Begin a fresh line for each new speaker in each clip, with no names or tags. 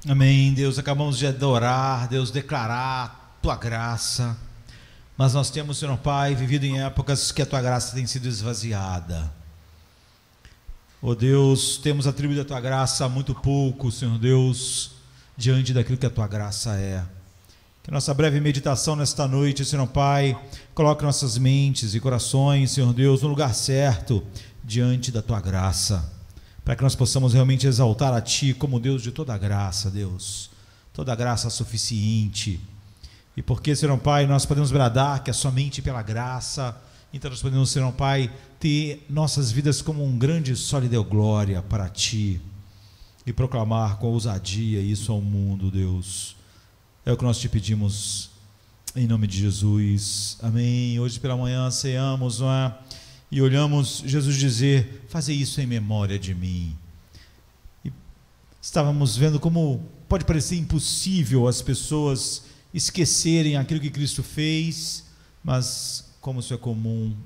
Amém, Deus, acabamos de adorar, Deus, declarar a Tua graça, mas nós temos, Senhor Pai, vivido em épocas que a Tua graça tem sido esvaziada. Oh Deus, temos atribuído a Tua graça muito pouco, Senhor Deus, diante daquilo que a Tua graça é. Que nossa breve meditação nesta noite, Senhor Pai, coloque nossas mentes e corações, Senhor Deus, no lugar certo, diante da Tua graça, para que nós possamos realmente exaltar a Ti como Deus de toda a graça, Deus, toda a graça suficiente. E porque, Senhor Pai, nós podemos bradar que é somente pela graça, então nós podemos, Senhor Pai, ter nossas vidas como um grande sol e deu glória para Ti, e proclamar com ousadia isso ao mundo, Deus. É o que nós Te pedimos, em nome de Jesus, amém. Hoje pela manhã ceamos, não é? E olhamos Jesus dizer: fazer isso em memória de mim. E estávamos vendo como pode parecer impossível as pessoas esquecerem aquilo que Cristo fez, mas como isso é comum,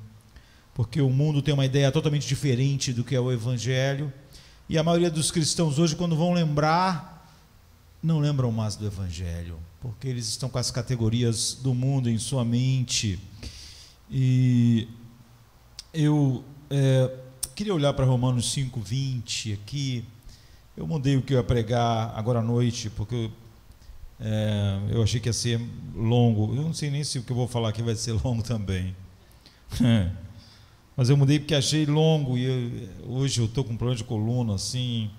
porque o mundo tem uma ideia totalmente diferente do que é o Evangelho, e a maioria dos cristãos hoje, quando vão lembrar, não lembram mais do Evangelho, porque eles estão com as categorias do mundo em sua mente. E eu queria olhar para Romanos 5:20 aqui. Eu mudei o que eu ia pregar agora à noite, porque eu achei que ia ser longo. Eu não sei nem se o que eu vou falar aqui vai ser longo também. Mas eu mudei porque achei longo, e hoje eu estou com um problema de coluna, assim.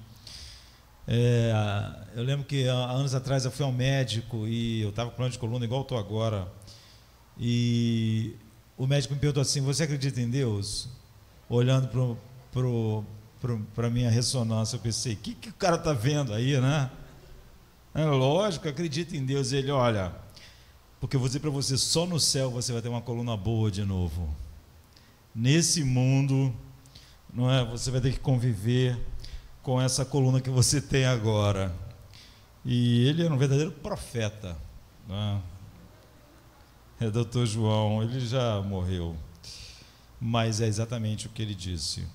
Eu lembro que há anos atrás eu fui ao médico e eu estava com problema de coluna igual eu estou agora. E o médico me perguntou assim: você acredita em Deus? Olhando para a minha ressonância, eu pensei: o que o cara está vendo aí, né? Lógico, acredita em Deus. Ele: olha, porque eu vou dizer para você, só no céu você vai ter uma coluna boa de novo. Nesse mundo, não é? Você vai ter que conviver com essa coluna que você tem agora. E ele era um verdadeiro profeta, né? É Dr. João, ele já morreu, mas é exatamente o que ele disse.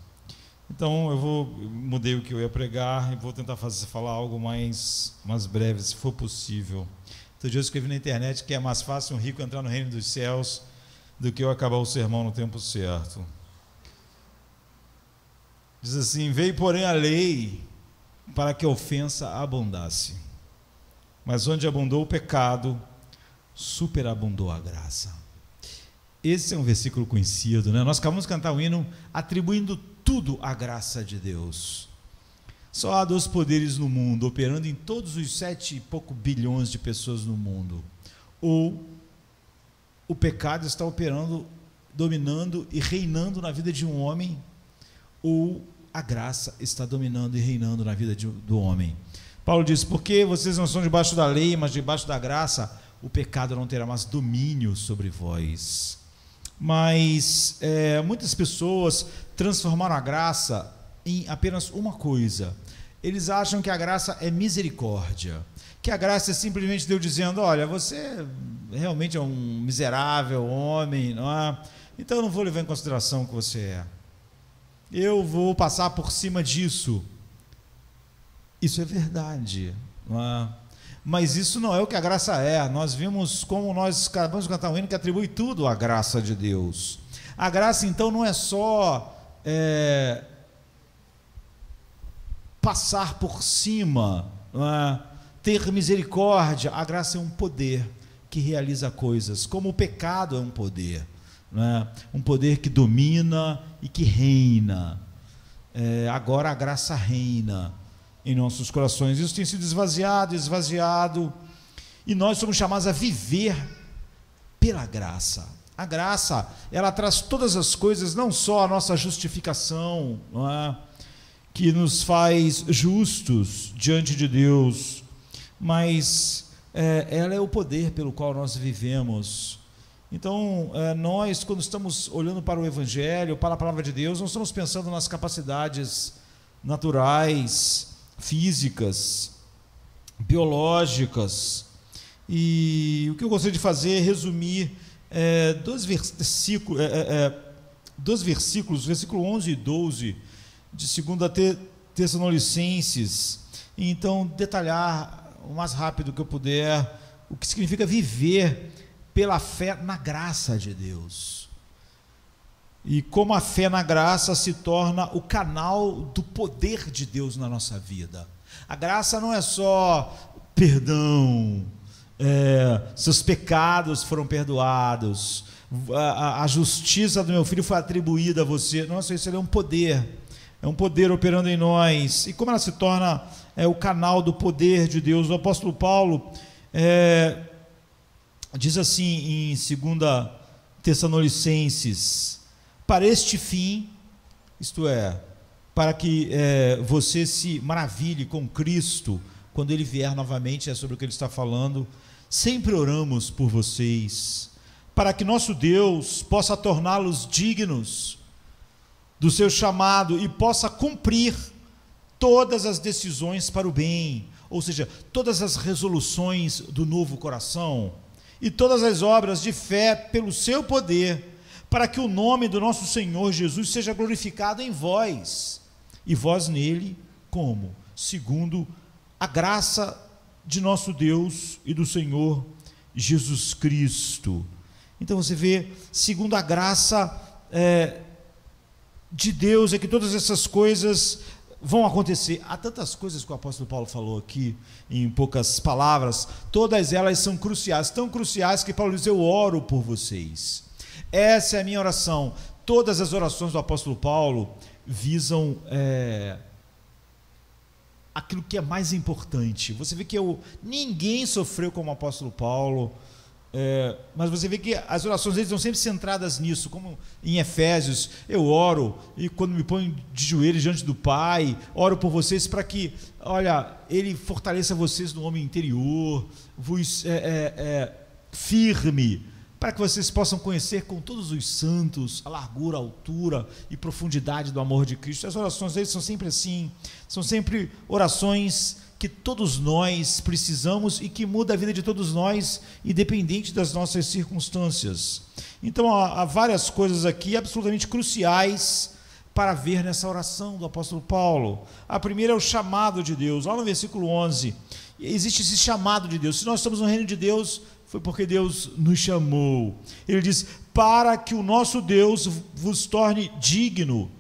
Então mudei o que eu ia pregar e vou tentar falar algo mais breve, se for possível. Outro dia eu escrevi na internet que é mais fácil um rico entrar no reino dos céus do que eu acabar o sermão no tempo certo. Diz assim: veio porém a lei para que a ofensa abundasse, mas onde abundou o pecado, superabundou a graça. Esse é um versículo conhecido, né? Nós acabamos de cantar um hino atribuindo tudo à graça de Deus. Só há dois poderes no mundo, operando em todos os 7 e pouco bilhões de pessoas no mundo: ou o pecado está operando, dominando e reinando na vida de um homem, ou a graça está dominando e reinando na vida do homem. Paulo diz: porque vocês não são debaixo da lei, mas debaixo da graça, o pecado não terá mais domínio sobre vós. Mas muitas pessoas transformaram a graça em apenas uma coisa. Eles acham que a graça é misericórdia, que a graça é simplesmente Deus dizendo: olha, você realmente é um miserável homem, não é? Então eu não vou levar em consideração o que você é, eu vou passar por cima disso. Isso é verdade, não é? Mas isso não é o que a graça é. Nós vimos como nós acabamos de cantar um hino que atribui tudo à graça de Deus. A graça então não é só passar por cima, não é? Ter misericórdia. A graça é um poder que realiza coisas, como o pecado é um poder, não é? Um poder que domina e que reina. Agora a graça reina em nossos corações. Isso tem sido esvaziado, e nós somos chamados a viver pela graça. A graça, ela traz todas as coisas, não só a nossa justificação, não é? Que nos faz justos diante de Deus, mas ela é o poder pelo qual nós vivemos. Então, nós, quando estamos olhando para o Evangelho, para a palavra de Deus, não estamos pensando nas capacidades naturais, físicas, biológicas. E o que eu gostaria de fazer é resumir dois versículos, versículo 11 e 12 de 2 Tessalonicenses, e então detalhar o mais rápido que eu puder, o que significa viver pela fé na graça de Deus. E como a fé na graça se torna o canal do poder de Deus na nossa vida. A graça não é só perdão, seus pecados foram perdoados, a justiça do meu filho foi atribuída a você. Nossa, isso é um poder operando em nós. E como ela se torna o canal do poder de Deus? O apóstolo Paulo diz assim em 2 Tessalonicenses: para este fim, isto é, para que você se maravilhe com Cristo, quando Ele vier novamente, é sobre o que ele está falando, sempre oramos por vocês, para que nosso Deus possa torná-los dignos do seu chamado e possa cumprir todas as decisões para o bem, ou seja, todas as resoluções do novo coração e todas as obras de fé pelo seu poder, para que o nome do nosso Senhor Jesus seja glorificado em vós, e vós nele, como? Segundo a graça de nosso Deus e do Senhor Jesus Cristo. Então você vê, segundo a graça de Deus, é que todas essas coisas vão acontecer. Há tantas coisas que o apóstolo Paulo falou aqui, em poucas palavras, todas elas são cruciais, tão cruciais que Paulo diz: eu oro por vocês. Essa é a minha oração. Todas as orações do apóstolo Paulo visam aquilo que é mais importante. Você vê que ninguém sofreu como o apóstolo Paulo, mas você vê que as orações deles estão sempre centradas nisso, como em Efésios: eu oro, e quando me ponho de joelhos diante do Pai, oro por vocês para que, Ele fortaleça vocês no homem interior, vos firme, para que vocês possam conhecer com todos os santos a largura, a altura e profundidade do amor de Cristo. As orações deles são sempre assim, são sempre orações que todos nós precisamos e que muda a vida de todos nós, independente das nossas circunstâncias. Então há várias coisas aqui absolutamente cruciais para ver nessa oração do apóstolo Paulo. A primeira é o chamado de Deus. Lá no versículo 11, existe esse chamado de Deus. Se nós estamos no reino de Deus, foi porque Deus nos chamou. Ele diz: para que o nosso Deus vos torne digno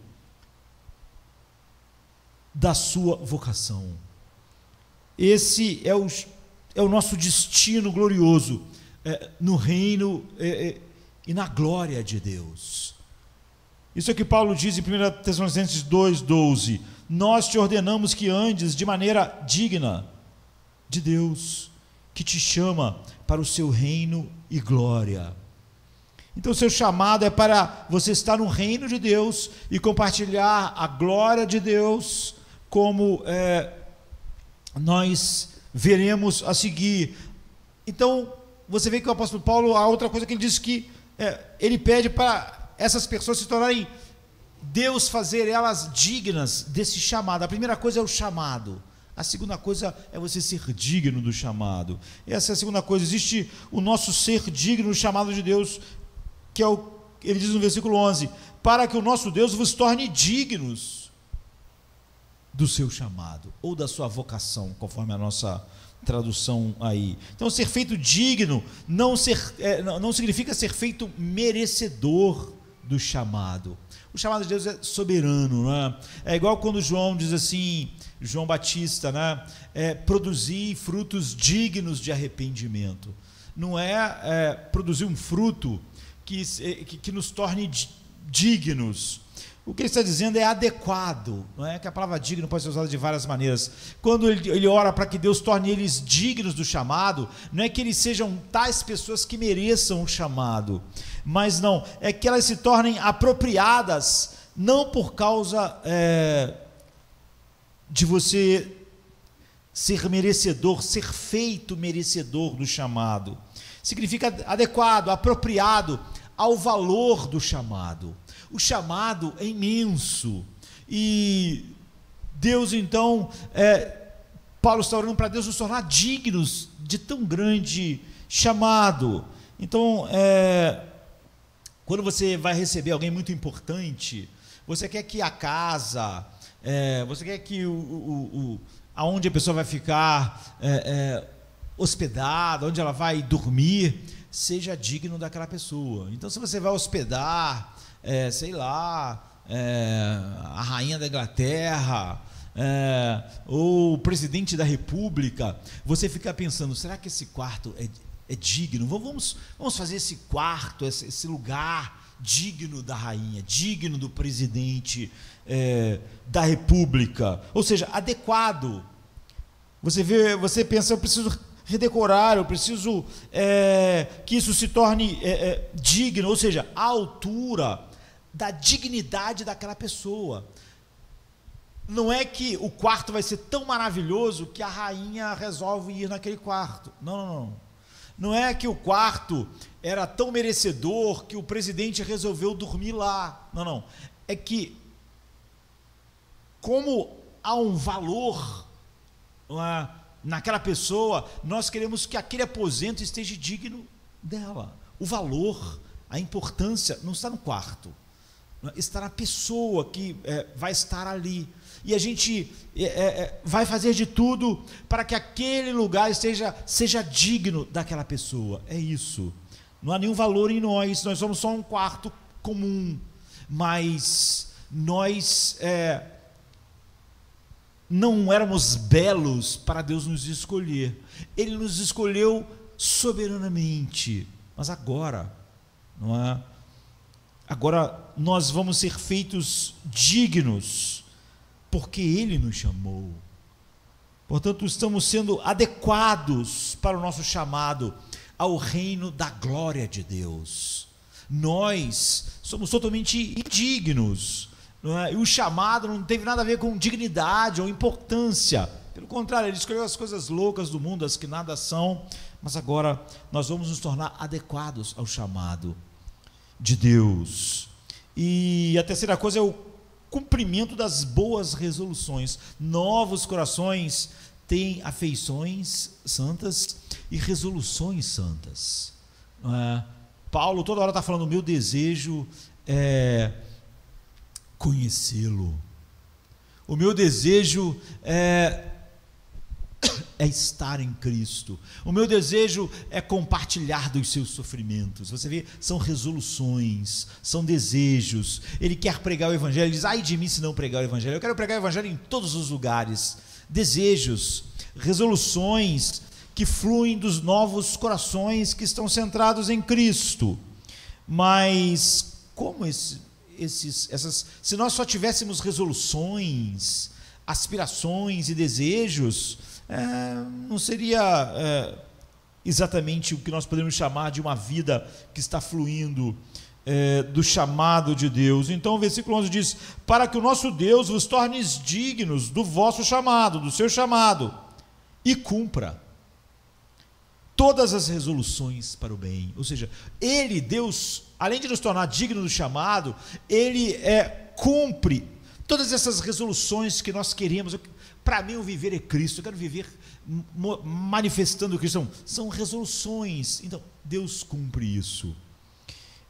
da sua vocação. Esse é o nosso destino glorioso, no reino e na glória de Deus. Isso é o que Paulo diz em 1 Tessalonicenses 2,12: nós te ordenamos que andes de maneira digna de Deus, que te chama para o seu reino e glória. Então o seu chamado é para você estar no reino de Deus e compartilhar a glória de Deus, como nós veremos a seguir. Então você vê que o apóstolo Paulo, a outra coisa que ele diz, que ele pede para essas pessoas se tornarem, Deus fazer elas dignas desse chamado. A primeira coisa é o chamado. A segunda coisa é você ser digno do chamado. Essa é a segunda coisa. Existe o nosso ser digno do chamado de Deus, que ele diz no versículo 11: para que o nosso Deus vos torne dignos do seu chamado, ou da sua vocação, conforme a nossa tradução aí. Então, ser feito digno não significa ser feito merecedor do chamado. O chamado de Deus é soberano, né? É igual quando João diz assim, João Batista, né? Produzir frutos dignos de arrependimento. Não é produzir um fruto que nos torne dignos. O que ele está dizendo é adequado, não é? Que a palavra digno pode ser usada de várias maneiras. Quando ele ora para que Deus torne eles dignos do chamado, não é que eles sejam tais pessoas que mereçam o chamado, mas não, é que elas se tornem apropriadas, não por causa de você ser merecedor, ser feito merecedor do chamado. Significa adequado, apropriado ao valor do chamado. O chamado é imenso, e Deus então, Paulo está orando para Deus nos tornar dignos de tão grande chamado. Então, quando você vai receber alguém muito importante, você quer que a casa, você quer que aonde a pessoa vai ficar hospedada, onde ela vai dormir, seja digno daquela pessoa. Então, se você vai hospedar, sei lá, a rainha da Inglaterra, ou o presidente da República, você fica pensando, será que esse quarto é digno? Vamos fazer esse quarto, esse lugar digno da rainha, digno do presidente da República, ou seja, adequado. Você pensa, eu preciso redecorar, eu preciso que isso se torne digno, ou seja, à altura da dignidade daquela pessoa. Não é que o quarto vai ser tão maravilhoso que a rainha resolve ir naquele quarto. Não. Não é que o quarto era tão merecedor que o presidente resolveu dormir lá. Não. É que, como há um valor naquela pessoa, nós queremos que aquele aposento esteja digno dela. O valor, a importância não está no quarto, está na pessoa que vai estar ali. E a gente vai fazer de tudo para que aquele lugar seja digno daquela pessoa. É isso. Não há nenhum valor em nós somos só um quarto comum, mas nós não éramos belos para Deus nos escolher. Ele nos escolheu soberanamente, mas agora, não é? Agora nós vamos ser feitos dignos, porque Ele nos chamou. Portanto, estamos sendo adequados para o nosso chamado ao reino da glória de Deus. Nós somos totalmente indignos, não é? E o chamado não teve nada a ver com dignidade ou importância. Pelo contrário, Ele escolheu as coisas loucas do mundo, as que nada são, mas agora nós vamos nos tornar adequados ao chamado de Deus. E a terceira coisa é o cumprimento das boas resoluções. Novos corações têm afeições santas e resoluções santas. Paulo toda hora está falando, o meu desejo é conhecê-lo. O meu desejo é estar em Cristo. O meu desejo é compartilhar dos seus sofrimentos. Você vê, são resoluções, são desejos. Ele quer pregar o Evangelho, ele diz, ai de mim se não pregar o Evangelho. Eu quero pregar o Evangelho em todos os lugares. Desejos, resoluções que fluem dos novos corações que estão centrados em Cristo. Mas como se nós só tivéssemos resoluções, aspirações e desejos, não seria exatamente o que nós podemos chamar de uma vida que está fluindo do chamado de Deus. Então o versículo 11 diz, para que o nosso Deus vos torne dignos do vosso chamado, do seu chamado, e cumpra todas as resoluções para o bem. Ou seja, Ele, Deus, além de nos tornar dignos do chamado, Ele cumpre todas essas resoluções que nós queremos. Para mim o viver é Cristo, eu quero viver manifestando Cristo, são resoluções. Então Deus cumpre isso,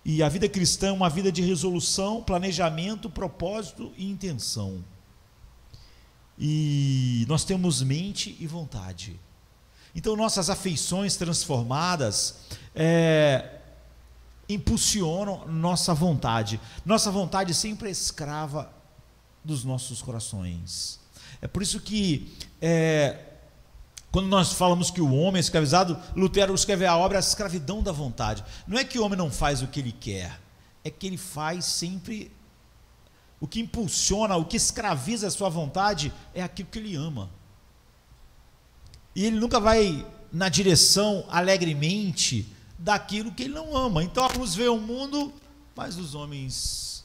e a vida cristã é uma vida de resolução, planejamento, propósito e intenção, e nós temos mente e vontade. Então nossas afeições transformadas impulsionam nossa vontade sempre é escrava dos nossos corações. É por isso que quando nós falamos que o homem é escravizado, Lutero escreve a obra A Escravidão da Vontade. Não é que o homem não faz o que ele quer, é que ele faz sempre o que impulsiona, o que escraviza a sua vontade é aquilo que ele ama. E ele nunca vai na direção alegremente daquilo que ele não ama. Então vamos ver o mundo, mas os homens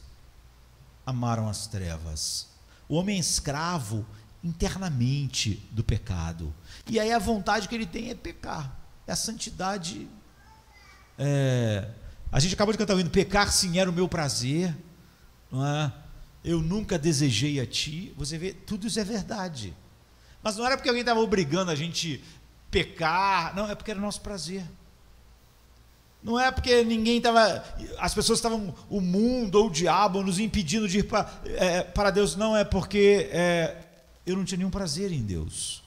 amaram as trevas. O homem é escravo internamente do pecado, e aí a vontade que ele tem é pecar, é a santidade. A gente acabou de cantar o hino, pecar sim era o meu prazer, não é? Eu nunca desejei a ti. Você vê, tudo isso é verdade, mas não era porque alguém estava obrigando a gente pecar, não, é porque era nosso prazer. Não é porque as pessoas estavam, o mundo ou o diabo nos impedindo de ir para Deus, não, é porque eu não tinha nenhum prazer em Deus.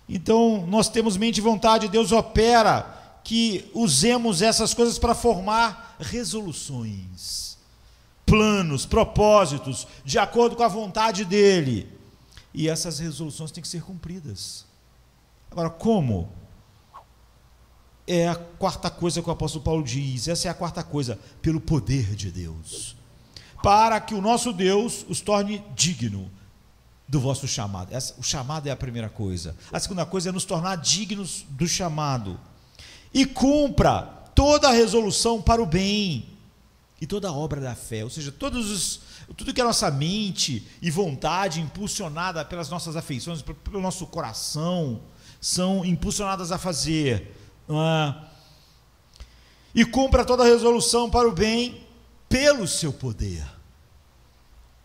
Então, nós temos mente e vontade, Deus opera que usemos essas coisas para formar resoluções, planos, propósitos, de acordo com a vontade dEle. E essas resoluções têm que ser cumpridas. Agora, como? É a quarta coisa que o apóstolo Paulo diz, essa é a quarta coisa, pelo poder de Deus. Para que o nosso Deus os torne digno do vosso chamado. O chamado é a primeira coisa. A segunda coisa é nos tornar dignos do chamado. E cumpra toda a resolução para o bem e toda a obra da fé. Ou seja, tudo que a nossa mente e vontade, impulsionada pelas nossas afeições, pelo nosso coração, são impulsionadas a fazer. Não é? E cumpra toda a resolução para o bem pelo seu poder.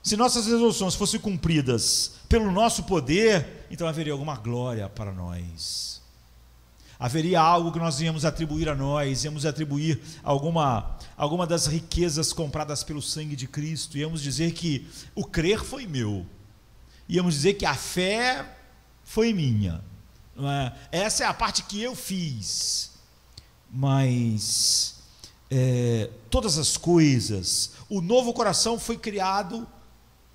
Se nossas resoluções fossem cumpridas pelo nosso poder, então haveria alguma glória para nós. Haveria algo que nós íamos atribuir a nós, íamos atribuir alguma das riquezas compradas pelo sangue de Cristo, íamos dizer que o crer foi meu, íamos dizer que a fé foi minha. Não é? Essa é a parte que eu fiz. Mas todas as coisas, o novo coração foi criado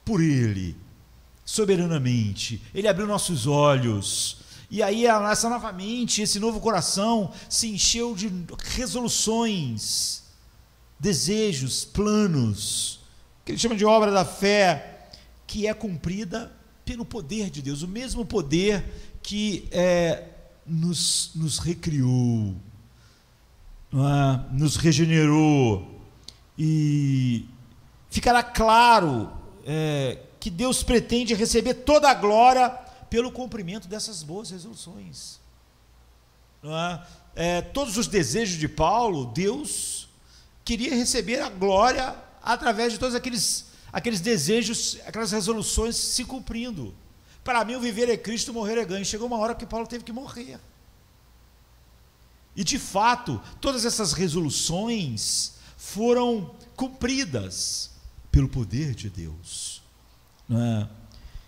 por Ele, soberanamente. Ele abriu nossos olhos, e aí essa nova mente, esse novo coração se encheu de resoluções, desejos, planos, que ele chama de obra da fé, que é cumprida pelo poder de Deus, o mesmo poder que nos recriou, nos regenerou. E ficará claro que Deus pretende receber toda a glória pelo cumprimento dessas boas resoluções. Todos os desejos de Paulo, Deus queria receber a glória através de todos aqueles desejos, aquelas resoluções se cumprindo. Para mim, o viver é Cristo, morrer é ganho. Chegou uma hora que Paulo teve que morrer. E de fato, todas essas resoluções foram cumpridas pelo poder de Deus. Não é?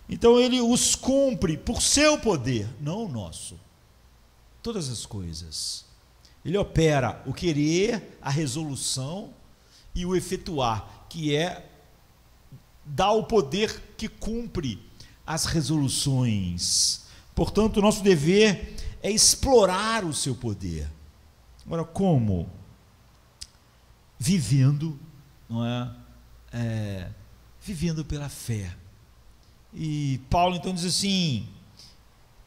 Então ele os cumpre por seu poder, não o nosso. Todas as coisas. Ele opera o querer, a resolução e o efetuar, que é dar o poder que cumpre as resoluções. Portanto, o nosso dever é explorar o seu poder. Agora, como? Vivendo, não é? Vivendo pela fé. E Paulo então diz assim: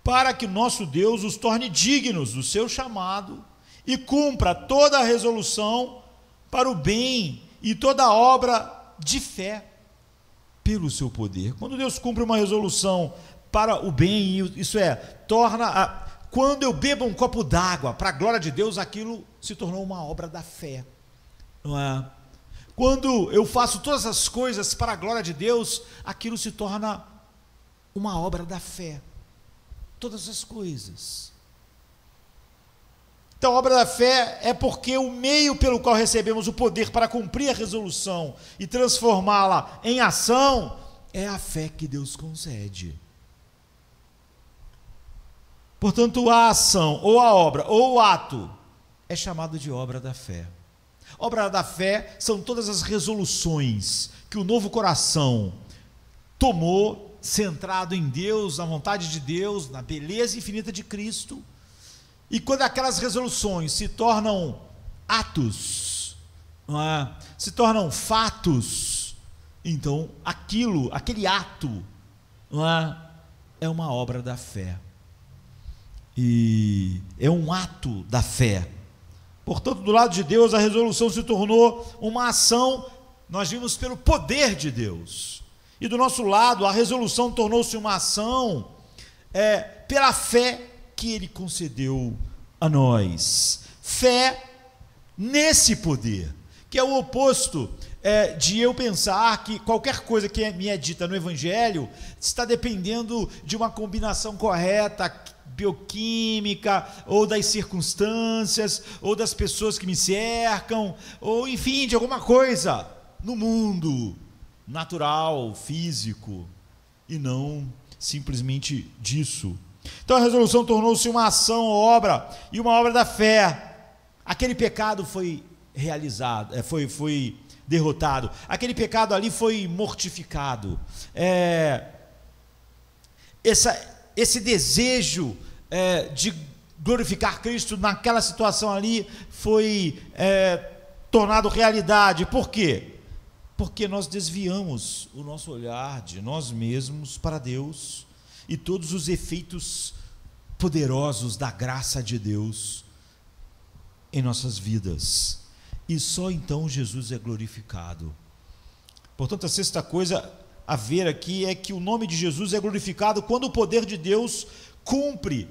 para que o nosso Deus os torne dignos do seu chamado e cumpra toda a resolução para o bem e toda a obra de fé pelo seu poder. Quando Deus cumpre uma resolução para o bem, isso quando eu bebo um copo d'água para a glória de Deus, aquilo se tornou uma obra da fé, não é? Quando eu faço todas as coisas para a glória de Deus, aquilo se torna uma obra da fé. Todas as coisas. Então, a obra da fé é porque o meio pelo qual recebemos o poder para cumprir a resolução e transformá-la em ação é a fé que Deus concede. Portanto, a ação, ou a obra, ou o ato, é chamado de obra da fé. Obra da fé são todas as resoluções que o novo coração tomou, centrado em Deus, na vontade de Deus, na beleza infinita de Cristo. E quando aquelas resoluções se tornam atos, não é? Se tornam fatos, então aquele ato, não é uma obra da fé. E é um ato da fé. Portanto, do lado de Deus, a resolução se tornou uma ação, nós vimos, pelo poder de Deus. E do nosso lado, a resolução tornou-se uma ação pela fé que Ele concedeu a nós. Fé nesse poder, que é o oposto de eu pensar que qualquer coisa que me é dita no Evangelho está dependendo de uma combinação correta, bioquímica, ou das circunstâncias, ou das pessoas que me cercam, ou enfim, de alguma coisa no mundo natural, físico, e não
simplesmente disso. Então a resolução tornou-se uma ação, obra, e uma obra da fé. Aquele pecado foi realizado, foi derrotado. Aquele pecado ali foi mortificado. Esse desejo de glorificar Cristo naquela situação ali foi tornado realidade. Por quê? Porque nós desviamos o nosso olhar de nós mesmos para Deus e todos os efeitos poderosos da graça de Deus em nossas vidas. E só então Jesus é glorificado. Portanto, a sexta coisa a ver aqui é que o nome de Jesus é glorificado quando o poder de Deus cumpre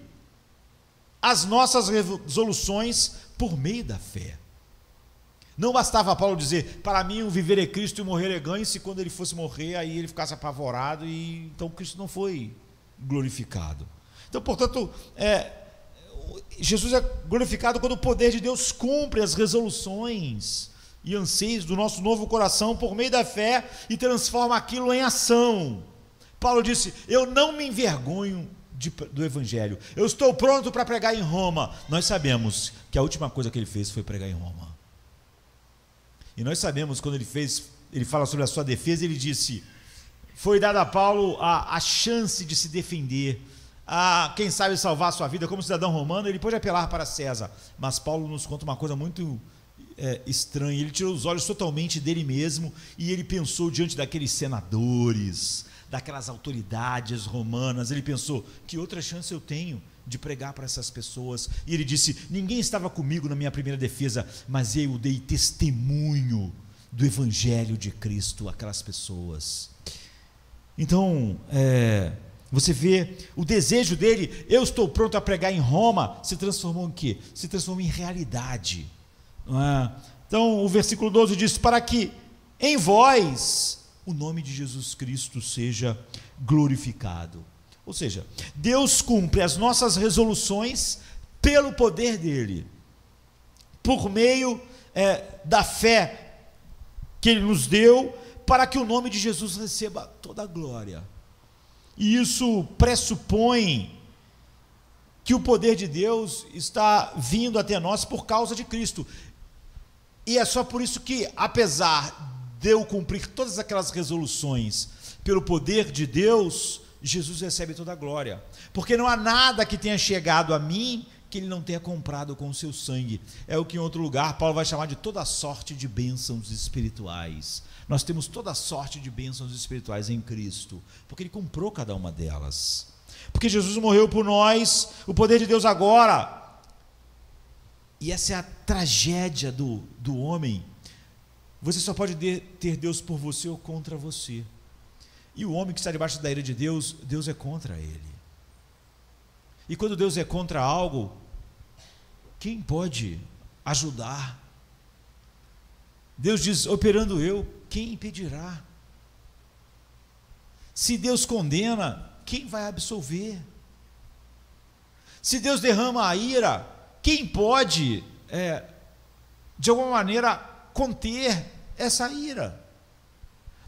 as nossas resoluções por meio da fé. Não bastava Paulo dizer, para mim o viver é Cristo e o morrer é ganho, se quando ele fosse morrer, aí ele ficasse apavorado, e então Cristo não foi glorificado. Então, portanto, Jesus é glorificado quando o poder de Deus cumpre as resoluções e anseios do nosso novo coração por meio da fé e transforma aquilo em ação. Paulo disse, eu não me envergonho do Evangelho, eu estou pronto para pregar em Roma. Nós sabemos que a última coisa que ele fez foi pregar em Roma. E nós sabemos, quando ele fala sobre a sua defesa, ele disse, foi dada a Paulo a chance de se defender, quem sabe salvar a sua vida como cidadão romano. Ele pode apelar para César, mas Paulo nos conta uma coisa muito estranha. Ele tirou os olhos totalmente dele mesmo e ele pensou diante daqueles senadores, daquelas autoridades romanas. Ele pensou, que outra chance eu tenho de pregar para essas pessoas? E ele disse, ninguém estava comigo na minha primeira defesa, mas eu dei testemunho do Evangelho de Cristo àquelas pessoas. Então, você vê o desejo dele, eu estou pronto a pregar em Roma, se transformou em quê? Se transformou em realidade, não é? Então o versículo 12 diz, para que em vós o nome de Jesus Cristo seja glorificado. Ou seja, Deus cumpre as nossas resoluções pelo poder dele, por meio da fé que ele nos deu, para que o nome de Jesus receba toda a glória. E isso pressupõe que o poder de Deus está vindo até nós por causa de Cristo. E é só por isso que, apesar de eu cumprir todas aquelas resoluções pelo poder de Deus, Jesus recebe toda a glória. Porque não há nada que tenha chegado a mim que ele não tenha comprado com o seu sangue. É o que em outro lugar Paulo vai chamar de toda sorte de bênçãos espirituais. Nós temos toda sorte de bênçãos espirituais em Cristo, porque ele comprou cada uma delas. Porque Jesus morreu por nós, o poder de Deus agora. E essa é a tragédia do homem. Você só pode ter Deus por você ou contra você. E o homem que está debaixo da ira de Deus, Deus é contra ele. E quando Deus é contra algo, quem pode ajudar? Deus diz, operando eu, quem impedirá? Se Deus condena, quem vai absolver? Se Deus derrama a ira, quem pode, de alguma maneira, conter essa ira?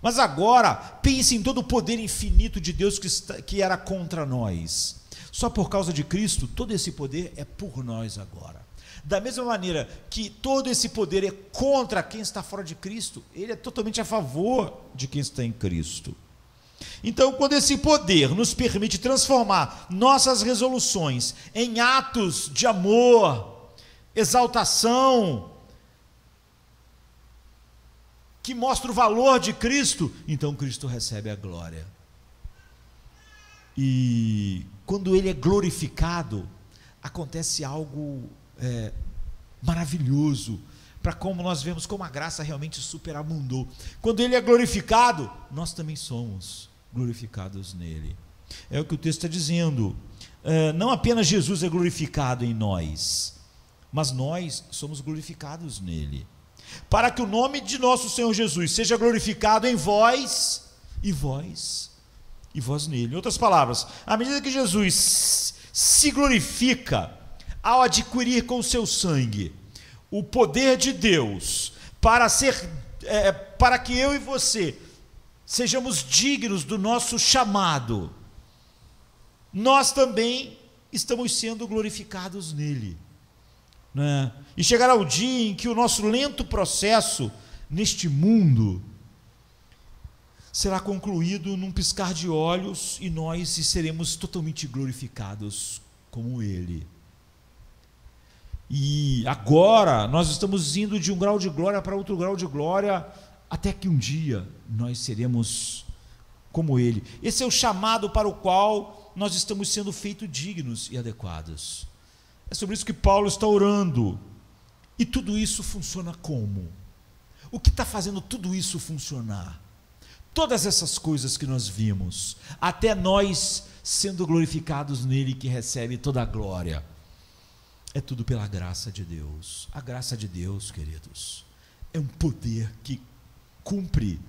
Mas agora, pense em todo o poder infinito de Deus que era contra nós. Só por causa de Cristo, todo esse poder é por nós agora. Da mesma maneira que todo esse poder é contra quem está fora de Cristo, ele é totalmente a favor de quem está em Cristo. Então, quando esse poder nos permite transformar nossas resoluções em atos de amor, exaltação, que mostra o valor de Cristo, então Cristo recebe a glória. E quando ele é glorificado, acontece algo maravilhoso, para como nós vemos como a graça realmente superabundou. Quando ele é glorificado, nós também somos glorificados nele. É o que o texto está dizendo. Não apenas Jesus é glorificado em nós, mas nós somos glorificados nele, para que o nome de nosso Senhor Jesus seja glorificado em vós e vós nele. Em outras palavras, à medida que Jesus se glorifica ao adquirir com o seu sangue o poder de Deus para que eu e você sejamos dignos do nosso chamado, nós também estamos sendo glorificados nele, né? E chegará o dia em que o nosso lento processo neste mundo será concluído num piscar de olhos, e nós seremos totalmente glorificados como ele. E agora nós estamos indo de um grau de glória para outro grau de glória, até que um dia nós seremos como ele. Esse é o chamado para o qual nós estamos sendo feitos dignos e adequados. É sobre isso que Paulo está orando. E tudo isso funciona como? O que está fazendo tudo isso funcionar? Todas essas coisas que nós vimos, até nós sendo glorificados nele, que recebe toda a glória, é tudo pela graça de Deus. A graça de Deus, queridos, é um poder que cumpre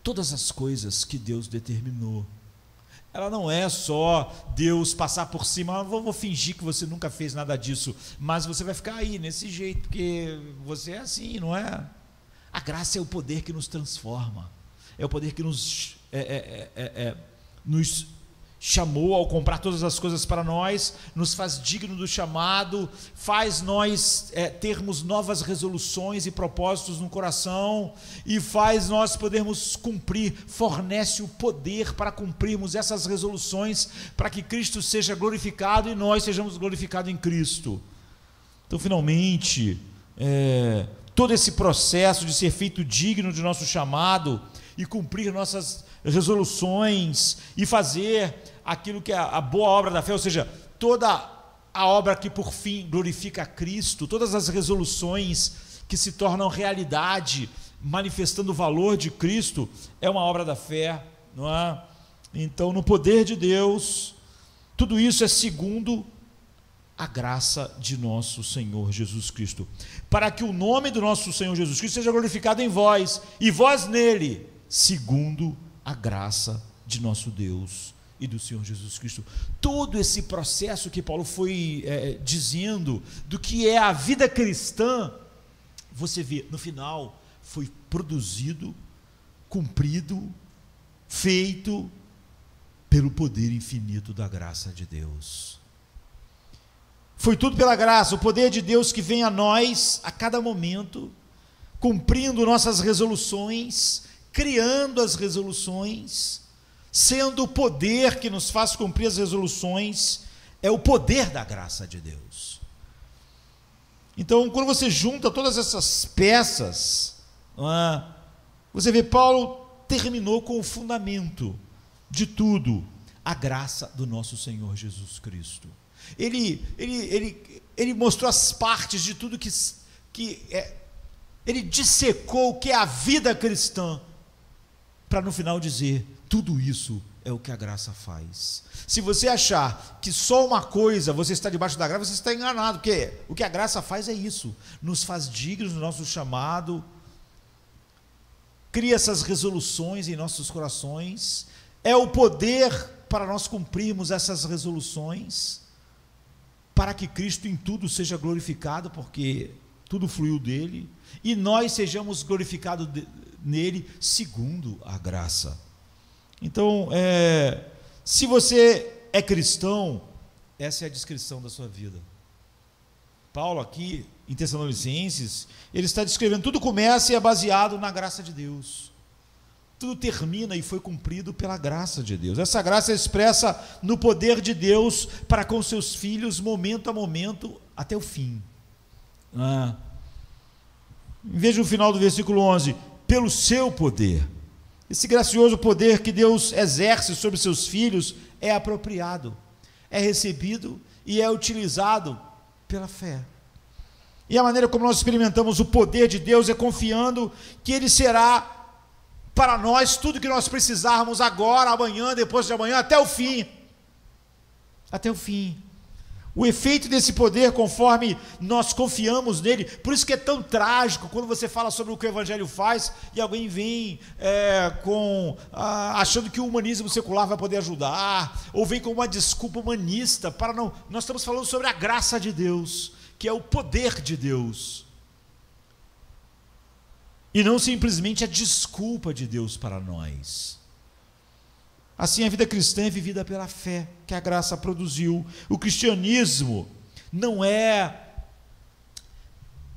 todas as coisas que Deus determinou. Ela não é só Deus passar por cima, vou fingir que você nunca fez nada disso, mas você vai ficar aí nesse jeito, porque você é assim, não é? A graça é o poder que nos transforma, é o poder que nos chamou ao comprar todas as coisas para nós, nos faz digno do chamado, faz nós termos novas resoluções e propósitos no coração, e faz nós podermos cumprir, fornece o poder para cumprirmos essas resoluções, para que Cristo seja glorificado e nós sejamos glorificados em Cristo. Então, finalmente, todo esse processo de ser feito digno de nosso chamado e cumprir nossas resoluções e fazer aquilo que é a boa obra da fé, ou seja, toda a obra que por fim glorifica a Cristo, todas as resoluções que se tornam realidade, manifestando o valor de Cristo, é uma obra da fé, não é? Então, no poder de Deus, tudo isso é segundo a graça de nosso Senhor Jesus Cristo, para que o nome do nosso Senhor Jesus Cristo seja glorificado em vós, e vós nele, segundo a graça de nosso Deus e do Senhor Jesus Cristo. Todo esse processo que Paulo foi dizendo do que é a vida cristã, você vê, no final, foi produzido, cumprido, feito pelo poder infinito da graça de Deus. Foi tudo pela graça, o poder de Deus que vem a nós a cada momento, cumprindo nossas resoluções, criando as resoluções, sendo o poder que nos faz cumprir as resoluções, é o poder da graça de Deus. Então, quando você junta todas essas peças, você vê, Paulo terminou com o fundamento de tudo, a graça do nosso Senhor Jesus Cristo. Ele mostrou as partes de tudo ele dissecou o que é a vida cristã, para no final dizer, tudo isso é o que a graça faz. Se você achar que só uma coisa você está debaixo da graça, você está enganado, porque o que a graça faz é isso, nos faz dignos do nosso chamado, cria essas resoluções em nossos corações, é o poder para nós cumprirmos essas resoluções, para que Cristo em tudo seja glorificado, porque tudo fluiu dele, e nós sejamos glorificados nele, segundo a graça. Então, se você é cristão, essa é a descrição da sua vida. Paulo aqui, em Tessalonicenses, ele está descrevendo, tudo começa e é baseado na graça de Deus. Tudo termina e foi cumprido pela graça de Deus. Essa graça é expressa no poder de Deus para com seus filhos, momento a momento, até o fim. Veja o final do versículo 11, pelo seu poder. Esse gracioso poder que Deus exerce sobre seus filhos é apropriado, é recebido e é utilizado pela fé. E a maneira como nós experimentamos o poder de Deus é confiando que Ele será para nós tudo que nós precisarmos agora, amanhã, depois de amanhã, até o fim. Até o fim. O efeito desse poder, conforme nós confiamos nele, por isso que é tão trágico quando você fala sobre o que o Evangelho faz e alguém vem achando que o humanismo secular vai poder ajudar, ou vem com uma desculpa humanista para não. Nós estamos falando sobre a graça de Deus, que é o poder de Deus, e não simplesmente a desculpa de Deus para nós. Assim, a vida cristã é vivida pela fé que a graça produziu. O cristianismo não é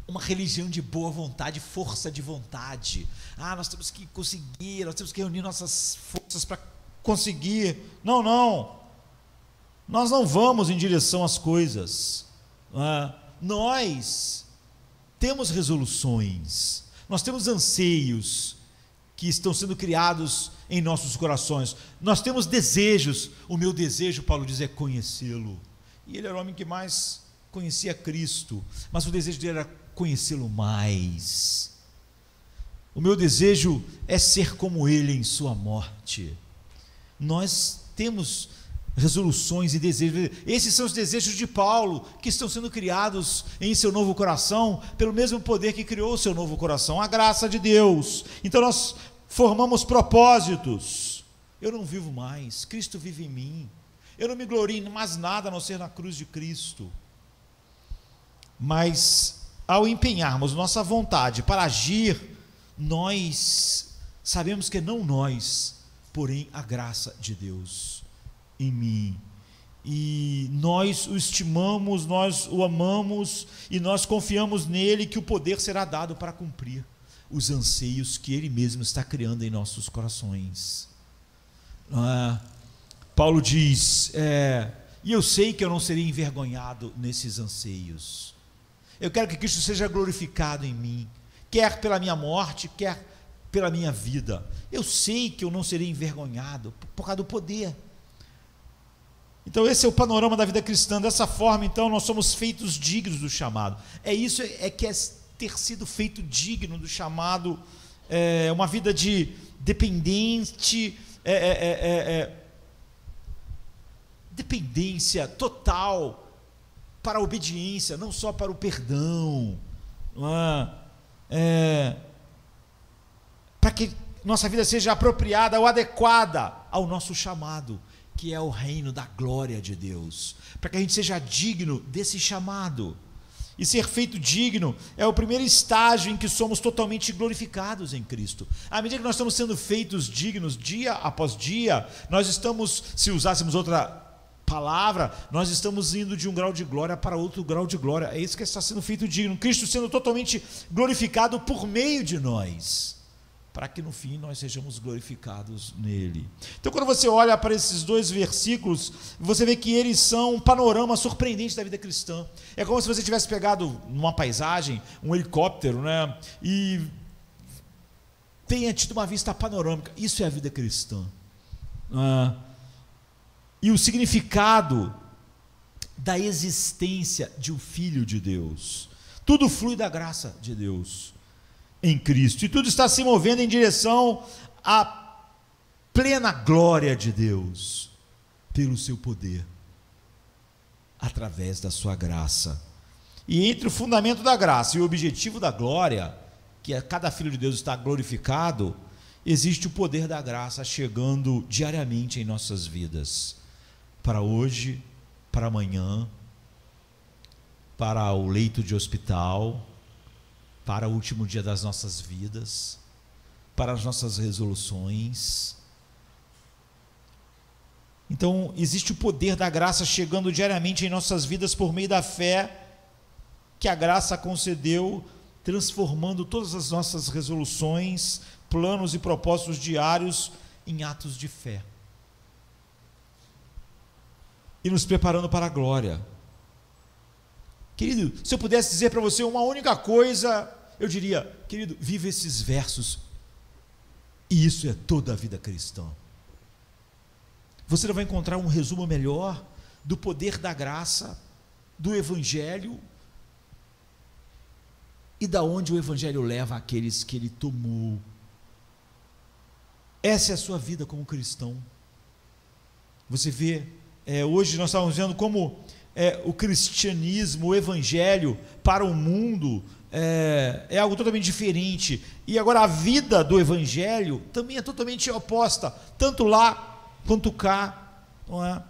uma religião de boa vontade, força de vontade. Nós temos que conseguir, nós temos que reunir nossas forças para conseguir. Não, não. Nós não vamos em direção às coisas. Nós temos resoluções, nós temos anseios que estão sendo criados em nossos corações. Nós temos desejos. O meu desejo, Paulo diz, é conhecê-lo. E ele era o homem que mais conhecia Cristo, mas o desejo dele era conhecê-lo mais. O meu desejo é ser como ele em sua morte. Nós temos resoluções e desejos. Esses são os desejos de Paulo, que estão sendo criados em seu novo coração, pelo mesmo poder que criou o seu novo coração, a graça de Deus. Então nós formamos propósitos. Eu não vivo mais, Cristo vive em mim. Eu não me glorio em mais nada a não ser na cruz de Cristo. Mas ao empenharmos nossa vontade para agir, nós sabemos que não nós, porém a graça de Deus em mim, e nós o estimamos, nós o amamos, e nós confiamos nele, que o poder será dado para cumprir os anseios que ele mesmo está criando em nossos corações. Paulo diz, e eu sei que eu não serei envergonhado nesses anseios. Eu quero que Cristo seja glorificado em mim, quer pela minha morte, quer pela minha vida. Eu sei que eu não serei envergonhado por causa do poder. Então esse é o panorama da vida cristã. Dessa forma, então, nós somos feitos dignos do chamado. Isso que é ter sido feito digno do chamado, uma vida de dependente, dependência total para a obediência, não só para o perdão, para que nossa vida seja apropriada ou adequada ao nosso chamado, que é o reino da glória de Deus, para que a gente seja digno desse chamado. E ser feito digno é o primeiro estágio em que somos totalmente glorificados em Cristo. À medida que nós estamos sendo feitos dignos, dia após dia, nós estamos, se usássemos outra palavra, nós estamos indo de um grau de glória para outro grau de glória. É isso que está sendo feito digno, Cristo sendo totalmente glorificado por meio de nós, para que no fim nós sejamos glorificados nele. Então, quando você olha para esses dois versículos, você vê que eles são um panorama surpreendente da vida cristã. É como se você tivesse pegado numa paisagem, um helicóptero, e tenha tido uma vista panorâmica. Isso é a vida cristã. E o significado da existência de um Filho de Deus. Tudo flui da graça de Deus em Cristo, e tudo está se movendo em direção à plena glória de Deus, pelo seu poder, através da sua graça. E entre o fundamento da graça e o objetivo da glória, que é cada filho de Deus está glorificado, existe o poder da graça chegando diariamente em nossas vidas, para hoje, para amanhã, para o leito de hospital, para o último dia das nossas vidas, para as nossas resoluções. Então, existe o poder da graça chegando diariamente em nossas vidas por meio da fé que a graça concedeu, transformando todas as nossas resoluções, planos e propósitos diários em atos de fé, e nos preparando para a glória. Querido, se eu pudesse dizer para você uma única coisa, eu diria, querido, viva esses versos, e isso é toda a vida cristã. Você não vai encontrar um resumo melhor do poder da graça, do Evangelho, e da onde o Evangelho leva aqueles que ele tomou. Essa é a sua vida como cristão. Você vê, hoje nós estamos vendo como o cristianismo, o Evangelho para o mundo é algo totalmente diferente, e agora a vida do Evangelho também é totalmente oposta, tanto lá quanto cá, não é?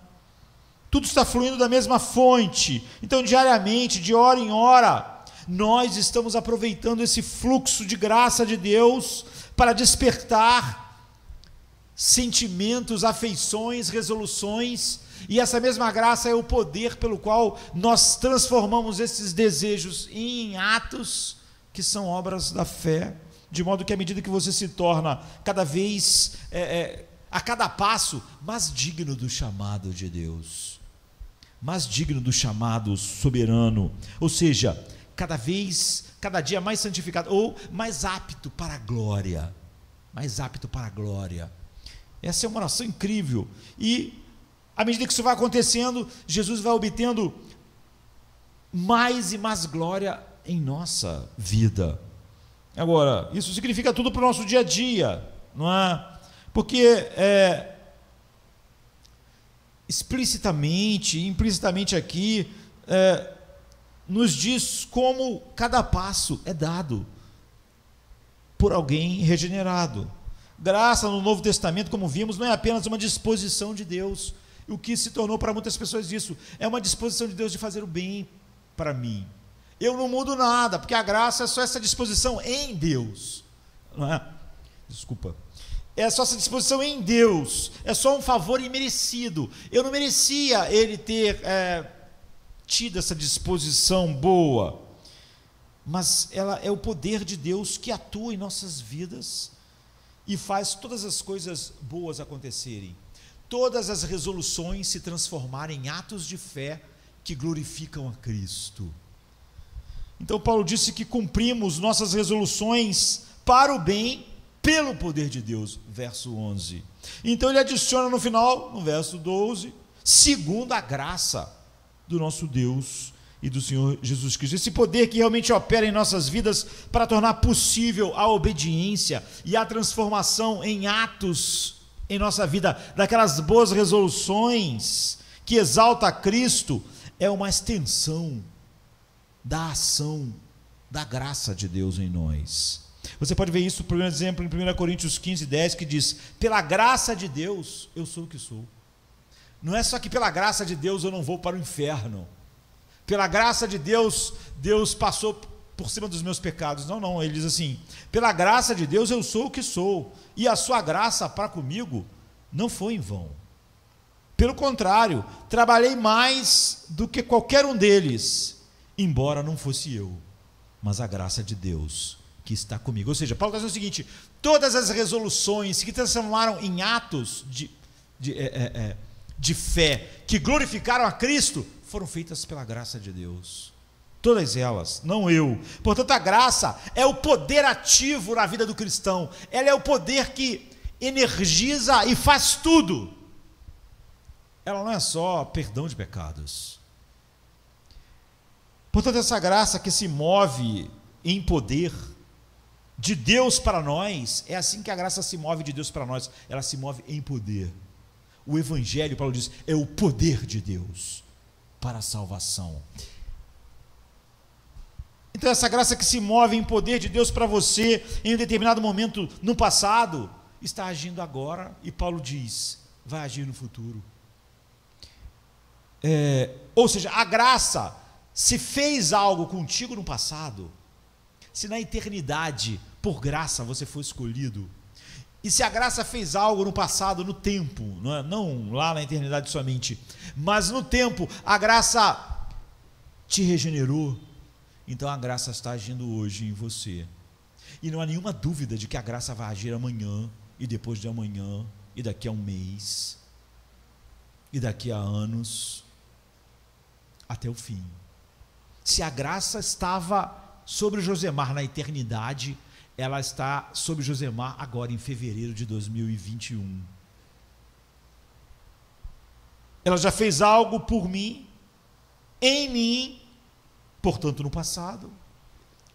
Tudo está fluindo da mesma fonte. Então, diariamente, de hora em hora, nós estamos aproveitando esse fluxo de graça de Deus para despertar sentimentos, afeições, resoluções, e essa mesma graça é o poder pelo qual nós transformamos esses desejos em atos que são obras da fé, de modo que à medida que você se torna cada vez, a cada passo, mais digno do chamado de Deus, mais digno do chamado soberano, ou seja, cada dia mais santificado, ou mais apto para a glória, mais apto para a glória. Essa é uma oração incrível, e à medida que isso vai acontecendo, Jesus vai obtendo mais e mais glória em nossa vida. Agora, isso significa tudo para o nosso dia a dia, não é? Porque explicitamente, implicitamente aqui, nos diz como cada passo é dado por alguém regenerado. Graça no Novo Testamento, como vimos, não é apenas uma disposição de Deus, o que se tornou para muitas pessoas isso, é uma disposição de Deus de fazer o bem para mim. Eu não mudo nada, porque a graça é só essa disposição em Deus, não é? Desculpa. É só essa disposição em Deus, é só um favor imerecido. Eu não merecia Ele ter tido essa disposição boa, mas ela é o poder de Deus que atua em nossas vidas e faz todas as coisas boas acontecerem, todas as resoluções se transformarem em atos de fé que glorificam a Cristo. Então Paulo disse que cumprimos nossas resoluções para o bem pelo poder de Deus, verso 11. Então ele adiciona no final, no verso 12, segundo a graça do nosso Deus e do Senhor Jesus Cristo. Esse poder que realmente opera em nossas vidas para tornar possível a obediência e a transformação em atos em nossa vida, daquelas boas resoluções que exalta a Cristo, é uma extensão da ação da graça de Deus em nós. Você pode ver isso, por exemplo, em 1 Coríntios 15, 10, que diz: pela graça de Deus eu sou o que sou. Não é só que pela graça de Deus eu não vou para o inferno, pela graça de Deus, Deus passou por cima dos meus pecados. Não, ele diz assim: pela graça de Deus eu sou o que sou, e a sua graça para comigo não foi em vão. Pelo contrário, trabalhei mais do que qualquer um deles, embora não fosse eu, mas a graça de Deus que está comigo. Ou seja, Paulo está dizendo o seguinte: todas as resoluções que transformaram em atos de fé, que glorificaram a Cristo, foram feitas pela graça de Deus. Todas elas, não eu. Portanto, a graça é o poder ativo na vida do cristão. Ela é o poder que energiza e faz tudo. Ela não é só perdão de pecados. Portanto, essa graça que se move em poder de Deus para nós, é assim que a graça se move de Deus para nós, ela se move em poder. O Evangelho, Paulo diz, é o poder de Deus para a salvação. Então essa graça que se move em poder de Deus para você, em um determinado momento no passado, está agindo agora, e Paulo diz, vai agir no futuro. Ou seja, a graça, se fez algo contigo no passado, se na eternidade, por graça, você foi escolhido, e se a graça fez algo no passado, no tempo, não lá na eternidade somente, mas no tempo, a graça te regenerou, então a graça está agindo hoje em você, e não há nenhuma dúvida de que a graça vai agir amanhã, e depois de amanhã, e daqui a um mês, e daqui a anos, até o fim. Se a graça estava sobre Josemar na eternidade, ela está sobre Josemar agora em fevereiro de 2021. Ela já fez algo por mim, em mim, portanto no passado.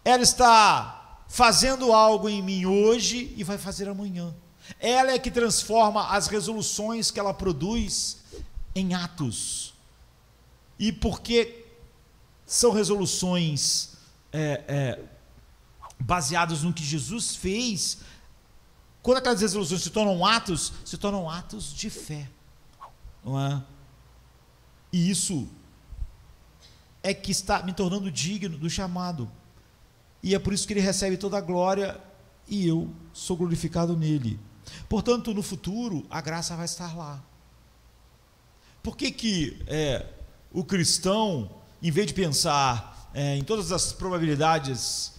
Ela está fazendo algo em mim hoje e vai fazer amanhã. Ela é que transforma as resoluções que ela produz em atos. E porque são resoluções baseadas no que Jesus fez, quando aquelas resoluções se tornam atos de fé, não é? E isso é que está me tornando digno do chamado, e é por isso que ele recebe toda a glória, e eu sou glorificado nele. Portanto, no futuro, a graça vai estar lá. Por que o cristão, em vez de pensar em todas as probabilidades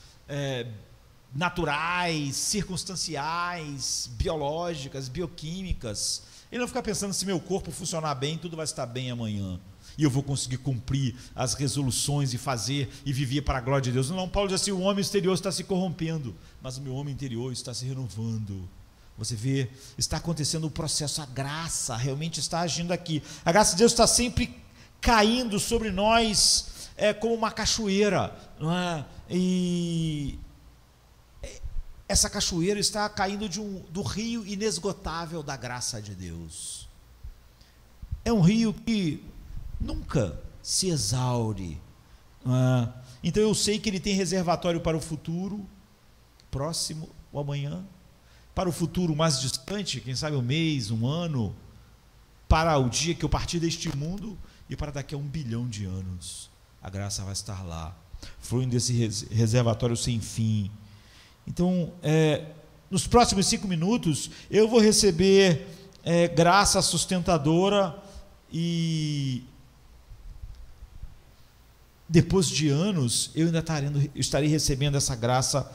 naturais, circunstanciais, biológicas, bioquímicas, ele não fica pensando: se meu corpo funcionar bem, tudo vai estar bem amanhã, e eu vou conseguir cumprir as resoluções e fazer e viver para a glória de Deus. Não, Paulo diz assim: o homem exterior está se corrompendo, mas o meu homem interior está se renovando. Você vê, está acontecendo o processo, a graça realmente está agindo aqui. A graça de Deus está sempre caindo sobre nós, como uma cachoeira, não é? E essa cachoeira está caindo do rio inesgotável da graça de Deus. É um rio que nunca se exaure, não é? Então eu sei que ele tem reservatório para o futuro próximo, o amanhã, para o futuro mais distante, quem sabe um mês, um ano, para o dia que eu partir deste mundo e para daqui a 1 bilhão de anos. A graça vai estar lá, fluindo desse reservatório sem fim. Então, nos próximos 5 minutos, eu vou receber graça sustentadora, e depois de anos, eu ainda estarei recebendo essa graça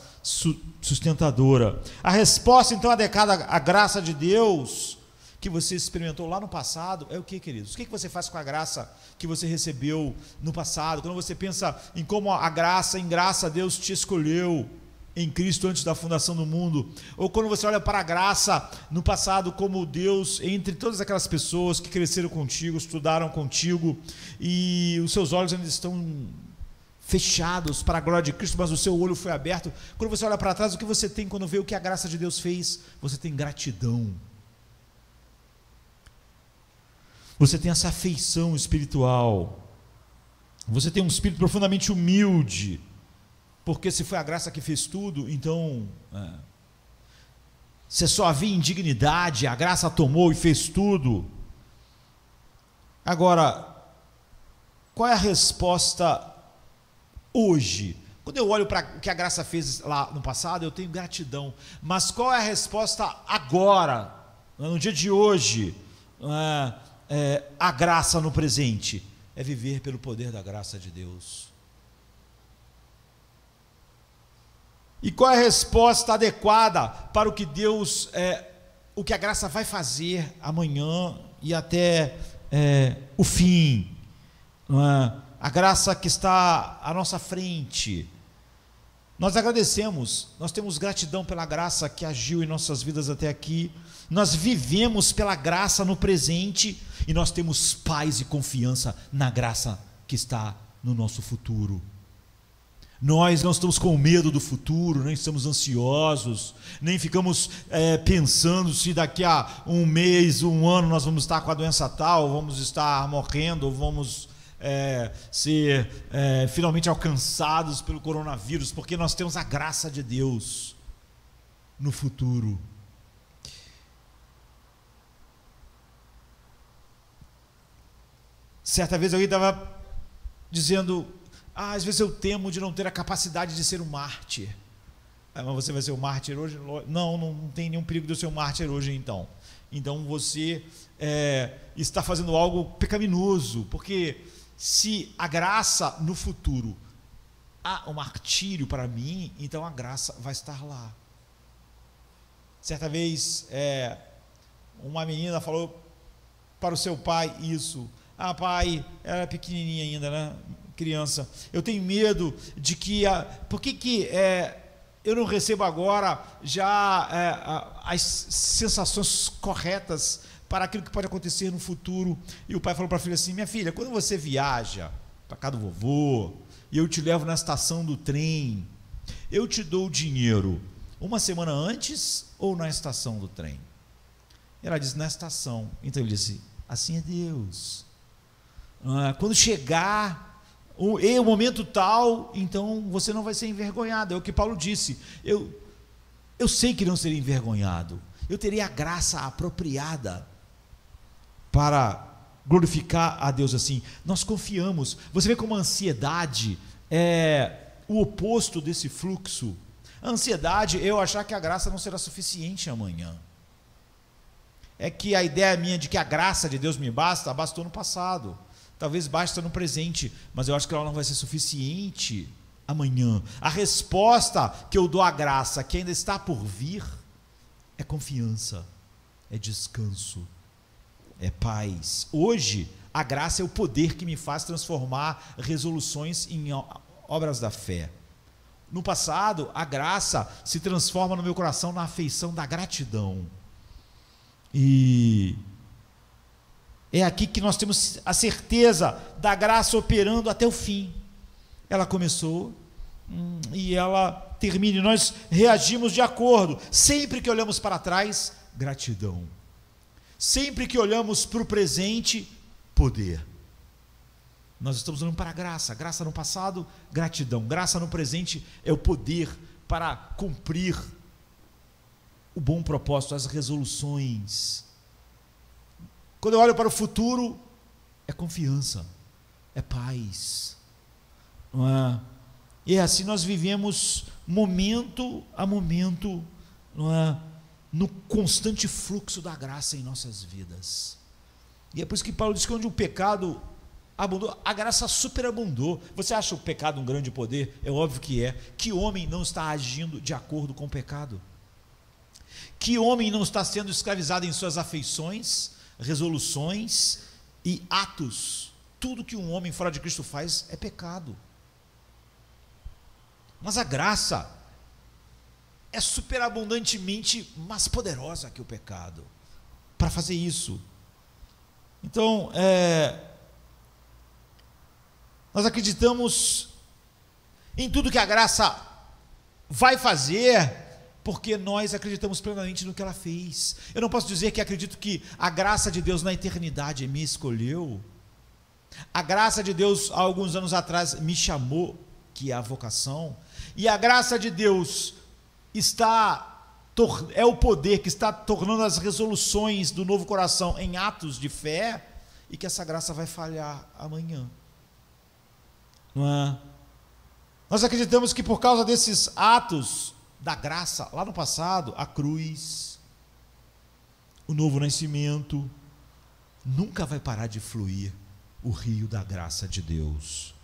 sustentadora. A resposta, então, adequada à graça de Deus, que você experimentou lá no passado, é o que, queridos? O que você faz com a graça que você recebeu no passado? Quando você pensa em como em graça, Deus te escolheu em Cristo antes da fundação do mundo, ou quando você olha para a graça no passado, como Deus, entre todas aquelas pessoas que cresceram contigo, estudaram contigo, e os seus olhos ainda estão fechados para a glória de Cristo, mas o seu olho foi aberto. Quando você olha para trás, o que você tem quando vê o que a graça de Deus fez? Você tem gratidão. Você tem essa afeição espiritual. Você tem um espírito profundamente humilde, porque se foi a graça que fez tudo, então se só havia indignidade, a graça tomou e fez tudo. Agora, qual é a resposta hoje? Quando eu olho para o que a graça fez lá no passado, eu tenho gratidão, mas qual é a resposta agora, no dia de hoje? A graça no presente é viver pelo poder da graça de Deus. E qual é a resposta adequada para o que Deus, o que a graça vai fazer amanhã e até o fim? A graça que está à nossa frente. Nós agradecemos, nós temos gratidão pela graça que agiu em nossas vidas até aqui. Nós vivemos pela graça no presente e nós temos paz e confiança na graça que está no nosso futuro. Nós não estamos com medo do futuro, nem estamos ansiosos, nem ficamos pensando se daqui a 1 mês, 1 ano nós vamos estar com a doença tal, vamos estar morrendo, ou vamos ser finalmente alcançados pelo coronavírus, porque nós temos a graça de Deus no futuro. Certa vez alguém estava dizendo: às vezes eu temo de não ter a capacidade de ser um mártir. Mas você vai ser um mártir hoje? Não tem nenhum perigo de eu ser um mártir hoje, então. Então você está fazendo algo pecaminoso, porque se a graça no futuro há um martírio para mim, então a graça vai estar lá. Certa vez uma menina falou para o seu pai isso: pai, era pequenininha ainda, né? Criança, eu tenho medo de que por que eu não recebo agora já as sensações corretas para aquilo que pode acontecer no futuro? E o pai falou para a filha assim: minha filha, quando você viaja para casa do vovô e eu te levo na estação do trem, eu te dou o dinheiro 1 semana antes ou na estação do trem? E ela disse: na estação. Então ele disse: assim é Deus. Quando chegar o momento tal, então você não vai ser envergonhado. É o que Paulo disse: eu sei que não serei envergonhado, eu terei a graça apropriada para glorificar a Deus. Assim, nós confiamos. Você vê como a ansiedade é o oposto desse fluxo. A ansiedade é eu achar que a graça não será suficiente amanhã. é que a ideia minha de que a graça de Deus me basta, bastou no passado, talvez basta no presente, mas eu acho que ela não vai ser suficiente amanhã. A resposta que eu dou à graça, que ainda está por vir, é confiança, é descanso, é paz. Hoje, a graça é o poder que me faz transformar resoluções em obras da fé. No passado, a graça se transforma no meu coração na afeição da gratidão. E é aqui que nós temos a certeza da graça operando até o fim. Ela começou e ela termina, e nós reagimos de acordo. Sempre que olhamos para trás, gratidão. Sempre que olhamos para o presente, poder. Nós estamos olhando para a graça. Graça no passado, gratidão. Graça no presente é o poder para cumprir o bom propósito, as resoluções. Quando eu olho para o futuro, é confiança, é paz, não é? E assim nós vivemos momento a momento, não é? No constante fluxo da graça em nossas vidas. E é por isso que Paulo diz que onde o pecado abundou, a graça superabundou. Você acha o pecado um grande poder? É óbvio que é. Que homem não está agindo de acordo com o pecado? Que homem não está sendo escravizado em suas afeições, resoluções e atos? Tudo que um homem fora de Cristo faz é pecado. Mas a graça é superabundantemente mais poderosa que o pecado para fazer isso. Então, nós acreditamos em tudo que a graça vai fazer, porque nós acreditamos plenamente no que ela fez. Eu não posso dizer que acredito que a graça de Deus na eternidade me escolheu. A graça de Deus há alguns anos atrás me chamou, que é a vocação, e a graça de Deus é o poder que está tornando as resoluções do novo coração em atos de fé, e que essa graça vai falhar amanhã. Não é? Nós acreditamos que por causa desses atos da graça, lá no passado, a cruz, o novo nascimento, nunca vai parar de fluir o rio da graça de Deus.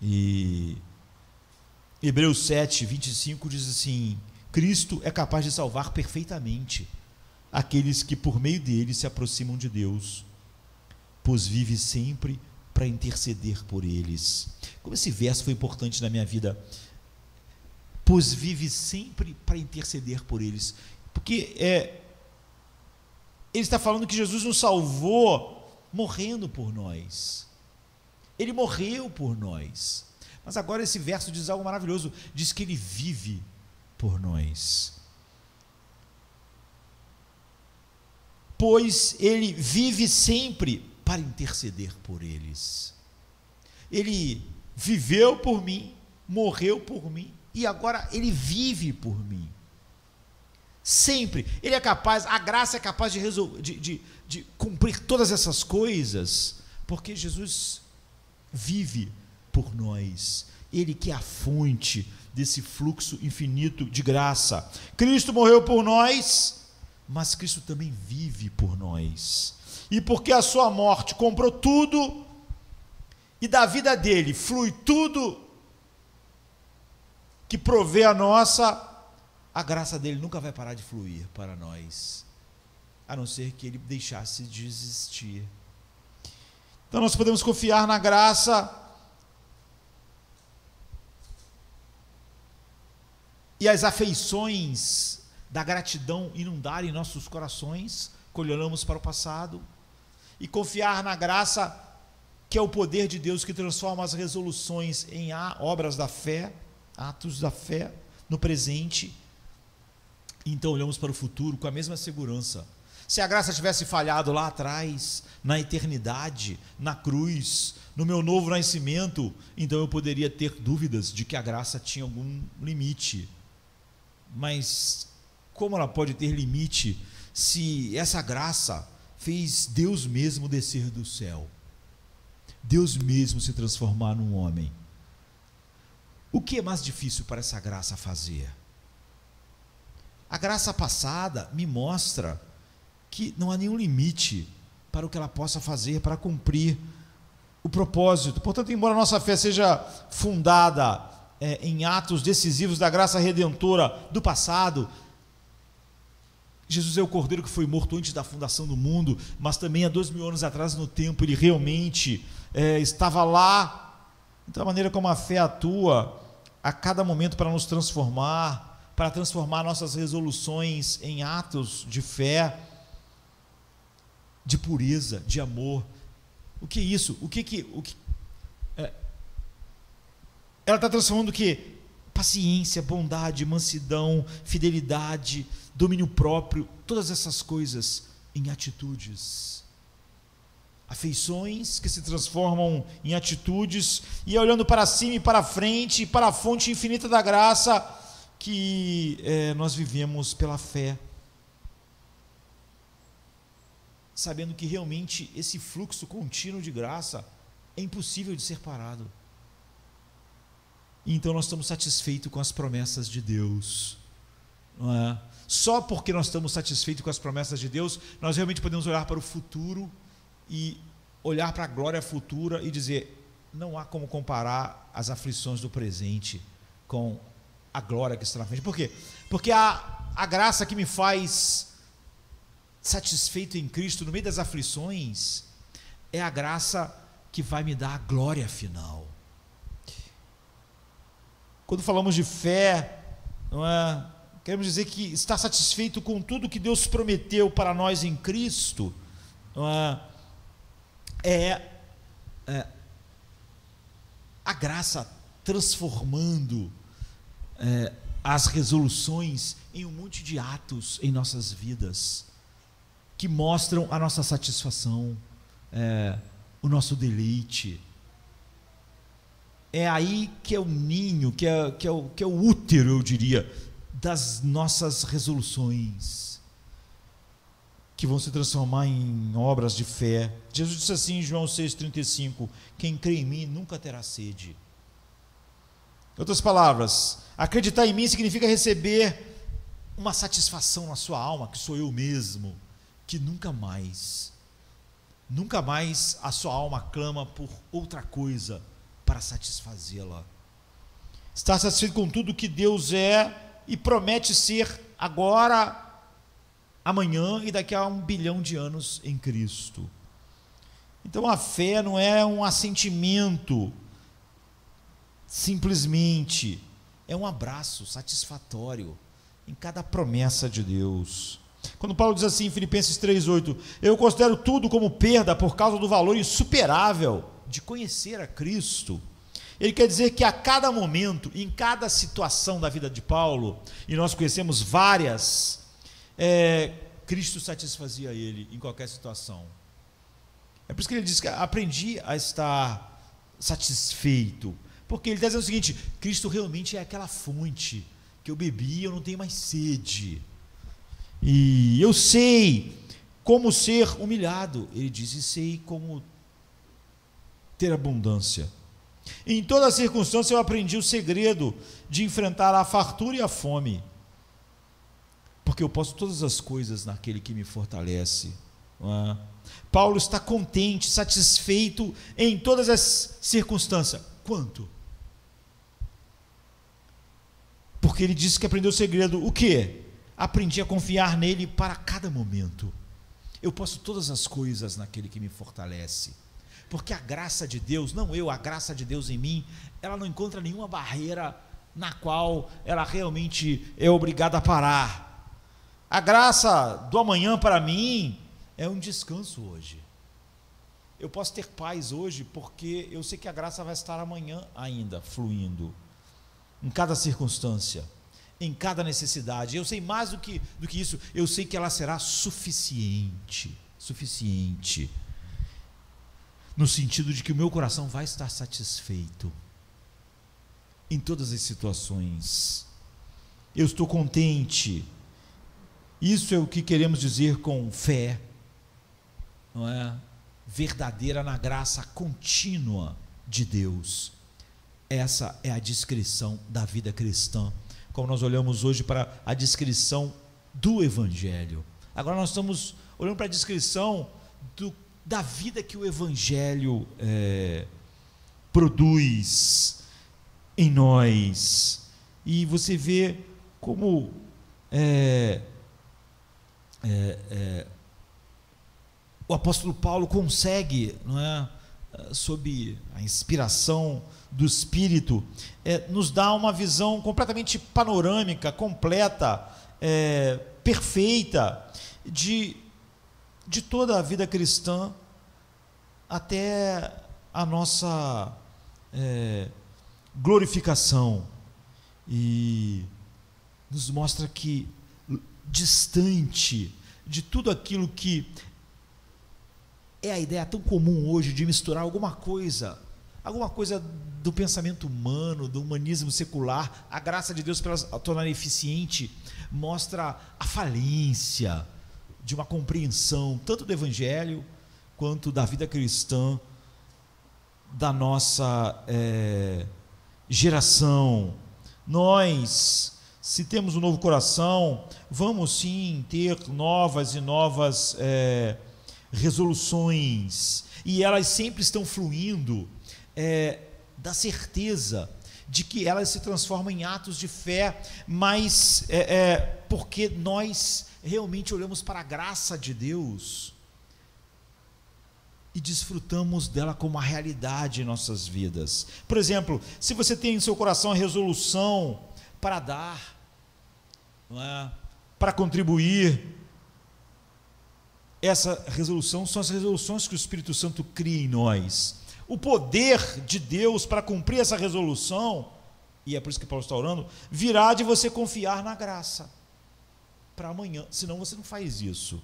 E Hebreus 7, 25 diz assim: Cristo é capaz de salvar perfeitamente aqueles que por meio dele se aproximam de Deus, pois vive sempre para interceder por eles. Como esse verso foi importante na minha vida. Pois vive sempre para interceder por eles. Porque ele está falando que Jesus nos salvou morrendo por nós. Ele morreu por nós. Mas agora esse verso diz algo maravilhoso. Diz que ele vive por nós. Pois ele vive sempre para interceder por eles. Ele viveu por mim, morreu por mim, e agora ele vive por mim. Sempre. Ele é capaz, a graça é capaz de cumprir todas essas coisas, porque Jesus vive por nós. Ele que é a fonte desse fluxo infinito de graça. Cristo morreu por nós, mas Cristo também vive por nós. E porque a sua morte comprou tudo, e da vida dele flui tudo que provê a graça dele nunca vai parar de fluir para nós, a não ser que ele deixasse de existir. Então nós podemos confiar na graça e as afeições da gratidão inundarem nossos corações quando olhamos para o passado, e confiar na graça, que é o poder de Deus que transforma as resoluções em obras da fé, atos da fé no presente. Então olhamos para o futuro com a mesma segurança. Se a graça tivesse falhado lá atrás, na eternidade, na cruz, no meu novo nascimento, então eu poderia ter dúvidas de que a graça tinha algum limite. Mas como ela pode ter limite se essa graça fez Deus mesmo descer do céu? Deus mesmo se transformar num homem. O que é mais difícil para essa graça fazer? A graça passada me mostra que não há nenhum limite para o que ela possa fazer para cumprir o propósito. Portanto, embora a nossa fé seja fundada em atos decisivos da graça redentora do passado, Jesus é o Cordeiro que foi morto antes da fundação do mundo, mas também há 2000 anos atrás no tempo ele realmente estava lá. Então a maneira como a fé atua a cada momento para nos transformar, para transformar nossas resoluções em atos de fé, de pureza, de amor. O que é isso? Ela está transformando o quê? Paciência, bondade, mansidão, fidelidade, domínio próprio, todas essas coisas em atitudes. Afeições que se transformam em atitudes, e olhando para cima e para frente, para a fonte infinita da graça que nós vivemos pela fé. Sabendo que realmente esse fluxo contínuo de graça é impossível de ser parado. Então nós estamos satisfeitos com as promessas de Deus, não é? Só porque nós estamos satisfeitos com as promessas de Deus, nós realmente podemos olhar para o futuro e olhar para a glória futura e dizer: não há como comparar as aflições do presente com a glória que está na frente. Por quê? Porque a graça que me faz satisfeito em Cristo no meio das aflições é a graça que vai me dar a glória final. Quando falamos de fé, não é? Queremos dizer que estar satisfeito com tudo que Deus prometeu para nós em Cristo, não é? A graça transformando as resoluções em um monte de atos em nossas vidas que mostram a nossa satisfação, o nosso deleite. É aí que é o ninho, que é o útero, eu diria, das nossas resoluções, que vão se transformar em obras de fé. Jesus disse assim em João 6,35: quem crê em mim nunca terá sede. Em outras palavras, acreditar em mim significa receber uma satisfação na sua alma, que sou eu mesmo, que nunca mais a sua alma clama por outra coisa para satisfazê-la. Estar satisfeito com tudo que Deus é e promete ser agora, amanhã e daqui a 1 bilhão de anos em Cristo. Então a fé não é um assentimento, simplesmente é um abraço satisfatório em cada promessa de Deus. Quando Paulo diz assim em Filipenses 3,8: eu considero tudo como perda por causa do valor insuperável de conhecer a Cristo, ele quer dizer que a cada momento, em cada situação da vida de Paulo, e nós conhecemos várias, Cristo satisfazia ele em qualquer situação. É por isso que ele diz que aprendi a estar satisfeito, porque ele está dizendo o seguinte: Cristo realmente é aquela fonte que eu bebi e eu não tenho mais sede, e eu sei como ser humilhado, ele diz, e sei como ter abundância. Em toda circunstância eu aprendi o segredo de enfrentar a fartura e a fome, porque eu posso todas as coisas naquele que me fortalece, não é? Paulo está contente, satisfeito em todas as circunstâncias. Quanto? Porque ele disse que aprendeu o segredo. O quê? Aprendi a confiar nele para cada momento. Eu posso todas as coisas naquele que me fortalece. Porque a graça de Deus, não eu, a graça de Deus em mim, ela não encontra nenhuma barreira na qual ela realmente é obrigada a parar. A graça do amanhã para mim é um descanso hoje. Eu posso ter paz hoje porque eu sei que a graça vai estar amanhã ainda fluindo, em cada circunstância, em cada necessidade. Eu sei mais do que isso, eu sei que ela será suficiente, no sentido de que o meu coração vai estar satisfeito em todas as situações. Eu estou contente. Isso é o que queremos dizer com fé, não é? Verdadeira na graça contínua de Deus. Essa é a descrição da vida cristã, como nós olhamos hoje para a descrição do Evangelho. Agora nós estamos olhando para a descrição da vida que o Evangelho produz em nós. E você vê como o apóstolo Paulo consegue, não é, sob a inspiração do Espírito, nos dá uma visão completamente panorâmica, completa, perfeita, de toda a vida cristã, até a nossa glorificação, e nos mostra que, distante de tudo aquilo que é a ideia tão comum hoje de misturar alguma coisa do pensamento humano, do humanismo secular, a graça de Deus, para tornar eficiente, mostra a falência de uma compreensão tanto do Evangelho quanto da vida cristã da nossa geração. Nós, se temos um novo coração, vamos sim ter novas e novas resoluções, e elas sempre estão fluindo da certeza de que elas se transformam em atos de fé, mas porque nós realmente olhamos para a graça de Deus e desfrutamos dela como uma realidade em nossas vidas. Por exemplo, se você tem em seu coração a resolução para dar, não é? Para contribuir, essa resolução são as resoluções que o Espírito Santo cria em nós. O poder de Deus para cumprir essa resolução, e é por isso que Paulo está orando, virá de você confiar na graça para amanhã, senão você não faz isso.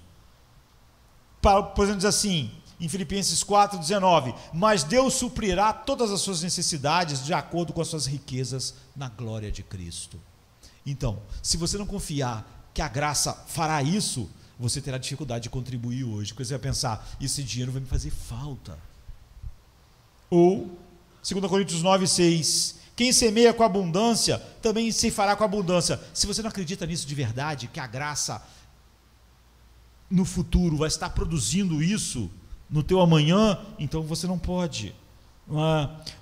Por exemplo, diz assim, em Filipenses 4,19: mas Deus suprirá todas as suas necessidades de acordo com as suas riquezas na glória de Cristo. Então, se você não confiar que a graça fará isso, você terá dificuldade de contribuir hoje, porque você vai pensar, esse dinheiro vai me fazer falta. Ou, 2 Coríntios 9,6: quem semeia com abundância, também se fará com abundância. Se você não acredita nisso de verdade, que a graça no futuro vai estar produzindo isso no teu amanhã, então você não pode.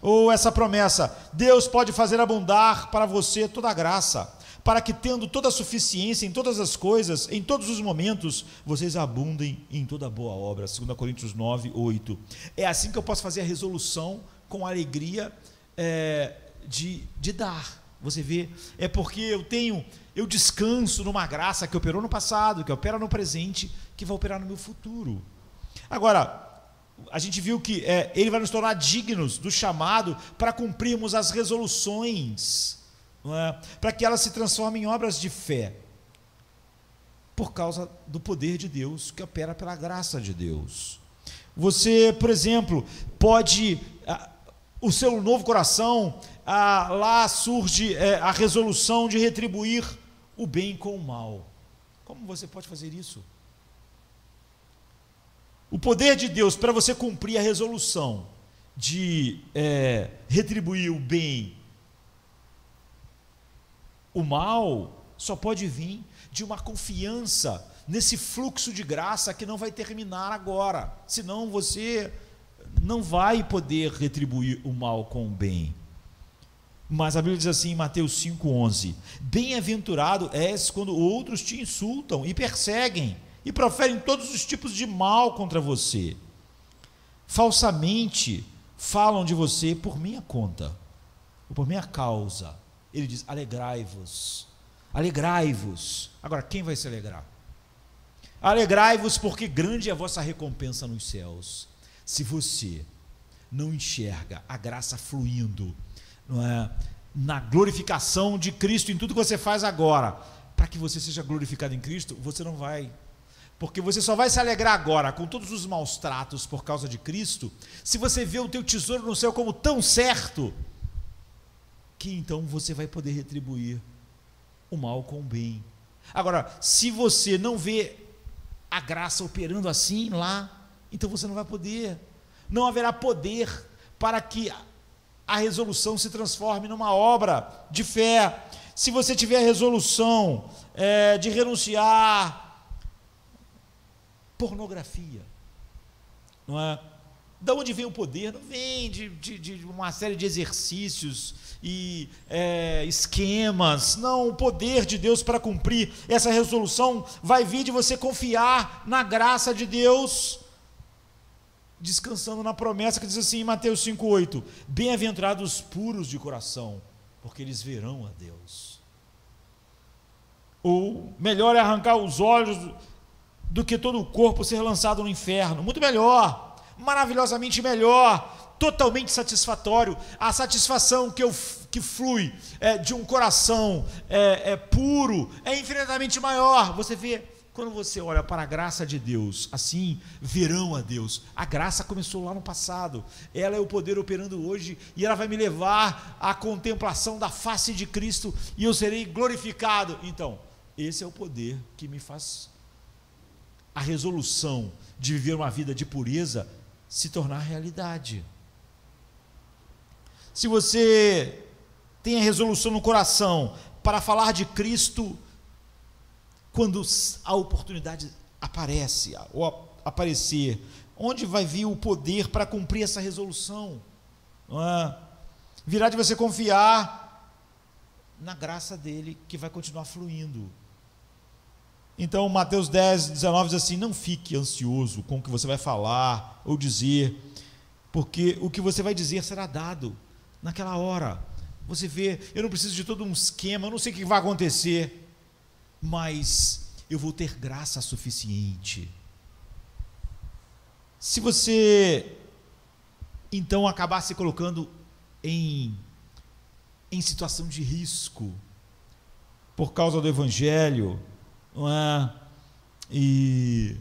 Ou essa promessa: Deus pode fazer abundar para você toda a graça, para que, tendo toda a suficiência em todas as coisas, em todos os momentos, vocês abundem em toda boa obra. 2 Coríntios 9:8. É assim que eu posso fazer a resolução com alegria de dar. Você vê, é porque eu descanso numa graça que operou no passado, que opera no presente, que vai operar no meu futuro. Agora, a gente viu que ele vai nos tornar dignos do chamado para cumprirmos as resoluções, não é? Para que elas se transformem em obras de fé, por causa do poder de Deus que opera pela graça de Deus. Você, por exemplo, pode, o seu novo coração, lá surge a resolução de retribuir o bem com o mal. Como você pode fazer isso? O poder de Deus para você cumprir a resolução de retribuir o bem, o mal, só pode vir de uma confiança nesse fluxo de graça que não vai terminar agora, senão você não vai poder retribuir o mal com o bem. Mas a Bíblia diz assim em Mateus 5,11: bem-aventurado és quando outros te insultam e perseguem e proferem todos os tipos de mal contra você, falsamente falam de você por minha conta, ou por minha causa. Ele diz: alegrai-vos, alegrai-vos. Agora, quem vai se alegrar? Alegrai-vos, porque grande é a vossa recompensa nos céus. Se você não enxerga a graça fluindo, não é, na glorificação de Cristo em tudo que você faz agora, para que você seja glorificado em Cristo, você não vai. Porque você só vai se alegrar agora com todos os maus tratos por causa de Cristo, se você vê o teu tesouro no céu como tão certo, que então você vai poder retribuir o mal com o bem. Agora, se você não vê a graça operando assim lá, então você não vai poder, não haverá poder para que a resolução se transforme numa obra de fé. Se você tiver a resolução de renunciar pornografia, não é? Da onde vem o poder? Não vem de uma série de exercícios e esquemas. Não, o poder de Deus para cumprir essa resolução vai vir de você confiar na graça de Deus, descansando na promessa que diz assim em Mateus 5,8: bem-aventurados os puros de coração, porque eles verão a Deus. Ou melhor é arrancar os olhos do que todo o corpo ser lançado no inferno. Muito melhor, maravilhosamente melhor, totalmente satisfatório. A satisfação que flui de um coração puro é infinitamente maior. Você vê, quando você olha para a graça de Deus, assim verão a Deus. A graça começou lá no passado, ela é o poder operando hoje, e ela vai me levar à contemplação da face de Cristo, e eu serei glorificado. Então, esse é o poder que me faz a resolução de viver uma vida de pureza se tornar realidade. Se você tem a resolução no coração para falar de Cristo, quando a oportunidade aparece ou aparecer, onde vai vir o poder para cumprir essa resolução? Virá de você confiar na graça dele, que vai continuar fluindo. Então Mateus 10:19 diz assim: não fique ansioso com o que você vai falar ou dizer, porque o que você vai dizer será dado naquela hora. Você vê, eu não preciso de todo um esquema, eu não sei o que vai acontecer, mas eu vou ter graça suficiente. Se você então acabar se colocando em situação de risco por causa do Evangelho, não é? E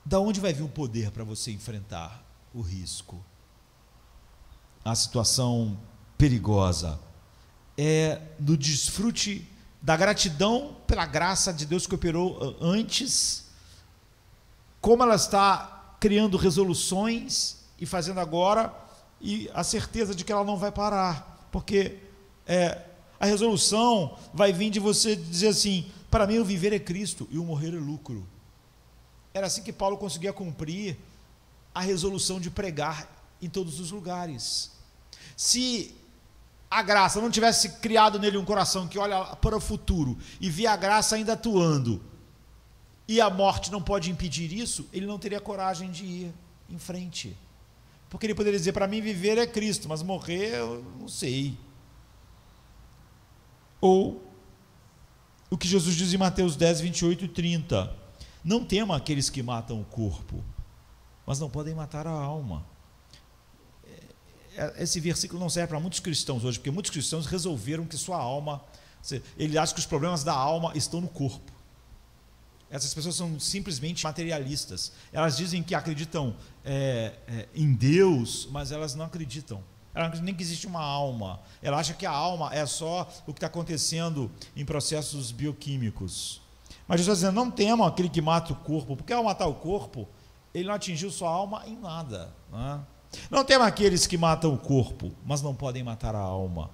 da onde vai vir o poder para você enfrentar o risco, a situação perigosa? É no desfrute da gratidão pela graça de Deus que operou antes, como ela está criando resoluções e fazendo agora, e a certeza de que ela não vai parar, porque a resolução vai vir de você dizer assim: para mim o viver é Cristo e o morrer é lucro. Era assim que Paulo conseguia cumprir a resolução de pregar em todos os lugares. Se a graça não tivesse criado nele um coração que olha para o futuro e vê a graça ainda atuando, e a morte não pode impedir isso, ele não teria coragem de ir em frente, porque ele poderia dizer: para mim viver é Cristo, mas morrer eu não sei. Ou o que Jesus diz em Mateus 10, 28 e 30: não tema aqueles que matam o corpo, mas não podem matar a alma. Esse versículo não serve para muitos cristãos hoje, porque muitos cristãos resolveram que sua alma, ele acha que os problemas da alma estão no corpo. Essas pessoas são simplesmente materialistas. Elas dizem que acreditam em Deus, mas elas não acreditam. Ela não acredita nem que existe uma alma. Ela acha que a alma é só o que está acontecendo em processos bioquímicos. Mas Jesus está dizendo: não temam aquele que mata o corpo, porque ao matar o corpo, ele não atingiu sua alma em nada. Não temam aqueles que matam o corpo, mas não podem matar a alma.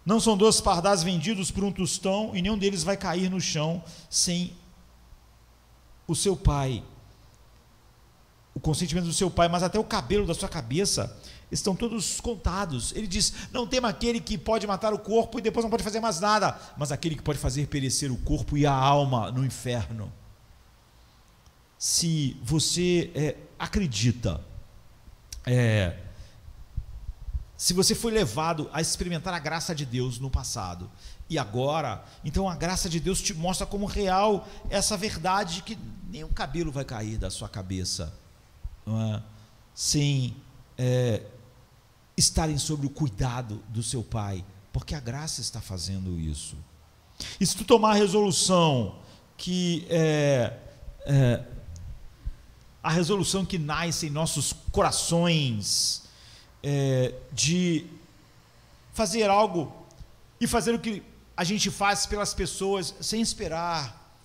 Não são 2 pardais vendidos por um tostão, e nenhum deles vai cair no chão sem o seu pai, o consentimento do seu pai, mas até o cabelo da sua cabeça estão todos contados. Ele diz: não tema aquele que pode matar o corpo e depois não pode fazer mais nada, mas aquele que pode fazer perecer o corpo e a alma no inferno. Se você acredita, se você foi levado a experimentar a graça de Deus no passado e agora, então a graça de Deus te mostra como real essa verdade de que nenhum cabelo vai cair da sua cabeça, não é? Sem estarem sob o cuidado do seu pai, porque a graça está fazendo isso. E se tu tomar a resolução que a resolução que nasce em nossos corações, de fazer algo e fazer o que a gente faz pelas pessoas sem esperar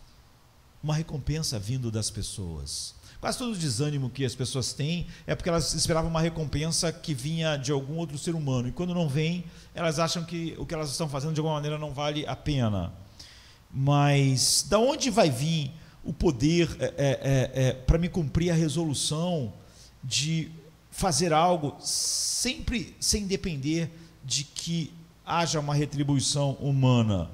uma recompensa vindo das pessoas. Quase todo o desânimo que as pessoas têm é porque elas esperavam uma recompensa que vinha de algum outro ser humano, e quando não vem, elas acham que o que elas estão fazendo de alguma maneira não vale a pena. Mas da onde vai vir o poder para me cumprir a resolução de fazer algo sempre sem depender de que haja uma retribuição humana.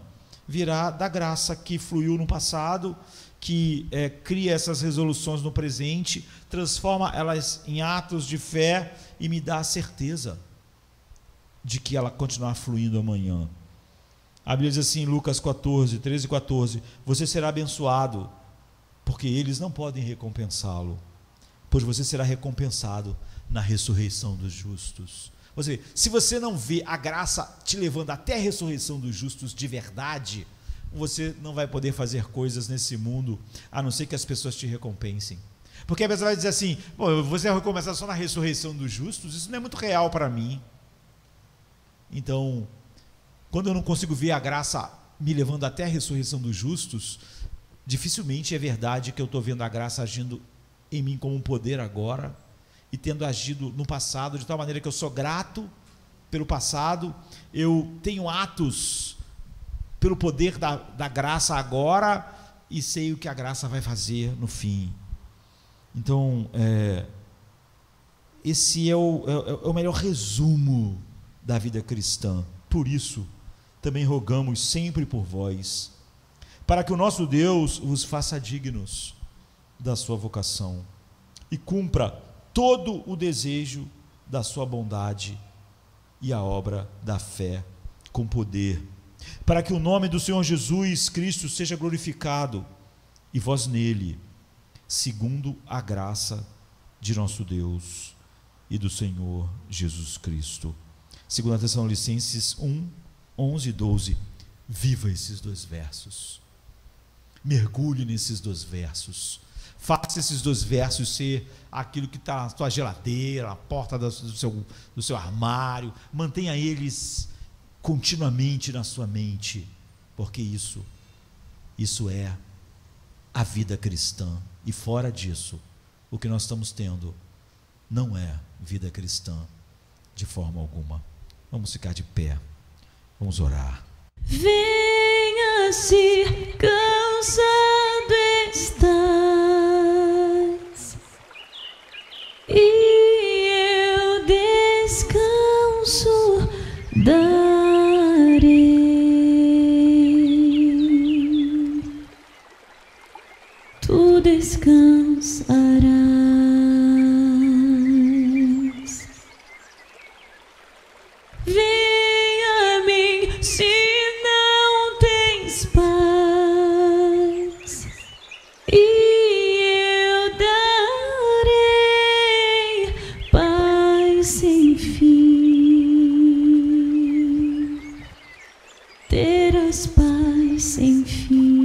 Virá da graça que fluiu no passado, que cria essas resoluções no presente, transforma elas em atos de fé e me dá a certeza de que ela continuará fluindo amanhã. A Bíblia diz assim em Lucas 14, 13 e 14: você será abençoado, porque eles não podem recompensá-lo, pois você será recompensado na ressurreição dos justos. Ou seja, se você não vê a graça te levando até a ressurreição dos justos de verdade, você não vai poder fazer coisas nesse mundo, a não ser que as pessoas te recompensem. Porque a pessoa vai dizer assim: bom, você vai recompensar só na ressurreição dos justos? Isso não é muito real para mim. Então, quando eu não consigo ver a graça me levando até a ressurreição dos justos, dificilmente é verdade que eu estou vendo a graça agindo em mim como um poder agora, e tendo agido no passado, de tal maneira que eu sou grato pelo passado, eu tenho atos pelo poder da graça agora, e sei o que a graça vai fazer no fim. Então, esse é o melhor resumo da vida cristã. Por isso, também rogamos sempre por vós, para que o nosso Deus vos faça dignos da sua vocação e cumpra todo o desejo da sua bondade e a obra da fé com poder, para que o nome do Senhor Jesus Cristo seja glorificado, e vós nele, segundo a graça de nosso Deus e do Senhor Jesus Cristo. 2 Tessalonicenses 1, 11 e 12. Viva esses dois versos. Mergulhe nesses dois versos. Faça esses dois versos ser aquilo que está na sua geladeira, na porta do seu armário. Mantenha eles continuamente na sua mente, porque isso é a vida cristã. E fora disso, o que nós estamos tendo não é vida cristã de forma alguma. Vamos ficar de pé, vamos orar.
Venha, se cansado estás, e eu descanso darei. Tu descansarás. Venha a mim se não tens paz, e eu darei paz sem fim. Terás paz sem fim.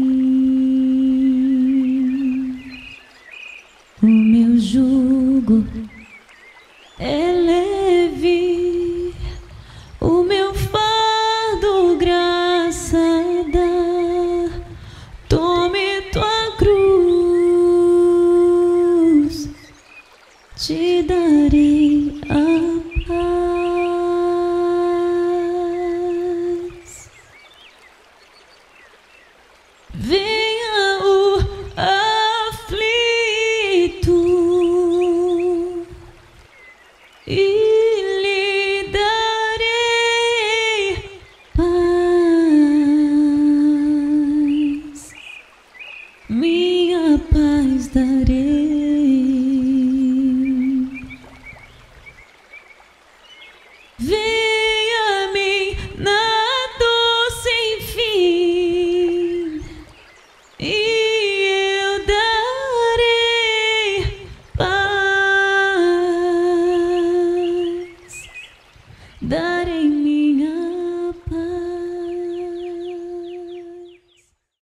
O meu jugo é leve, o meu fardo graça dá. Tome tua cruz, te darei a paz. Venha o aflito e lhe darei paz, minha paz darei. Venha a mim na dor sem fim, e eu darei paz, darei-me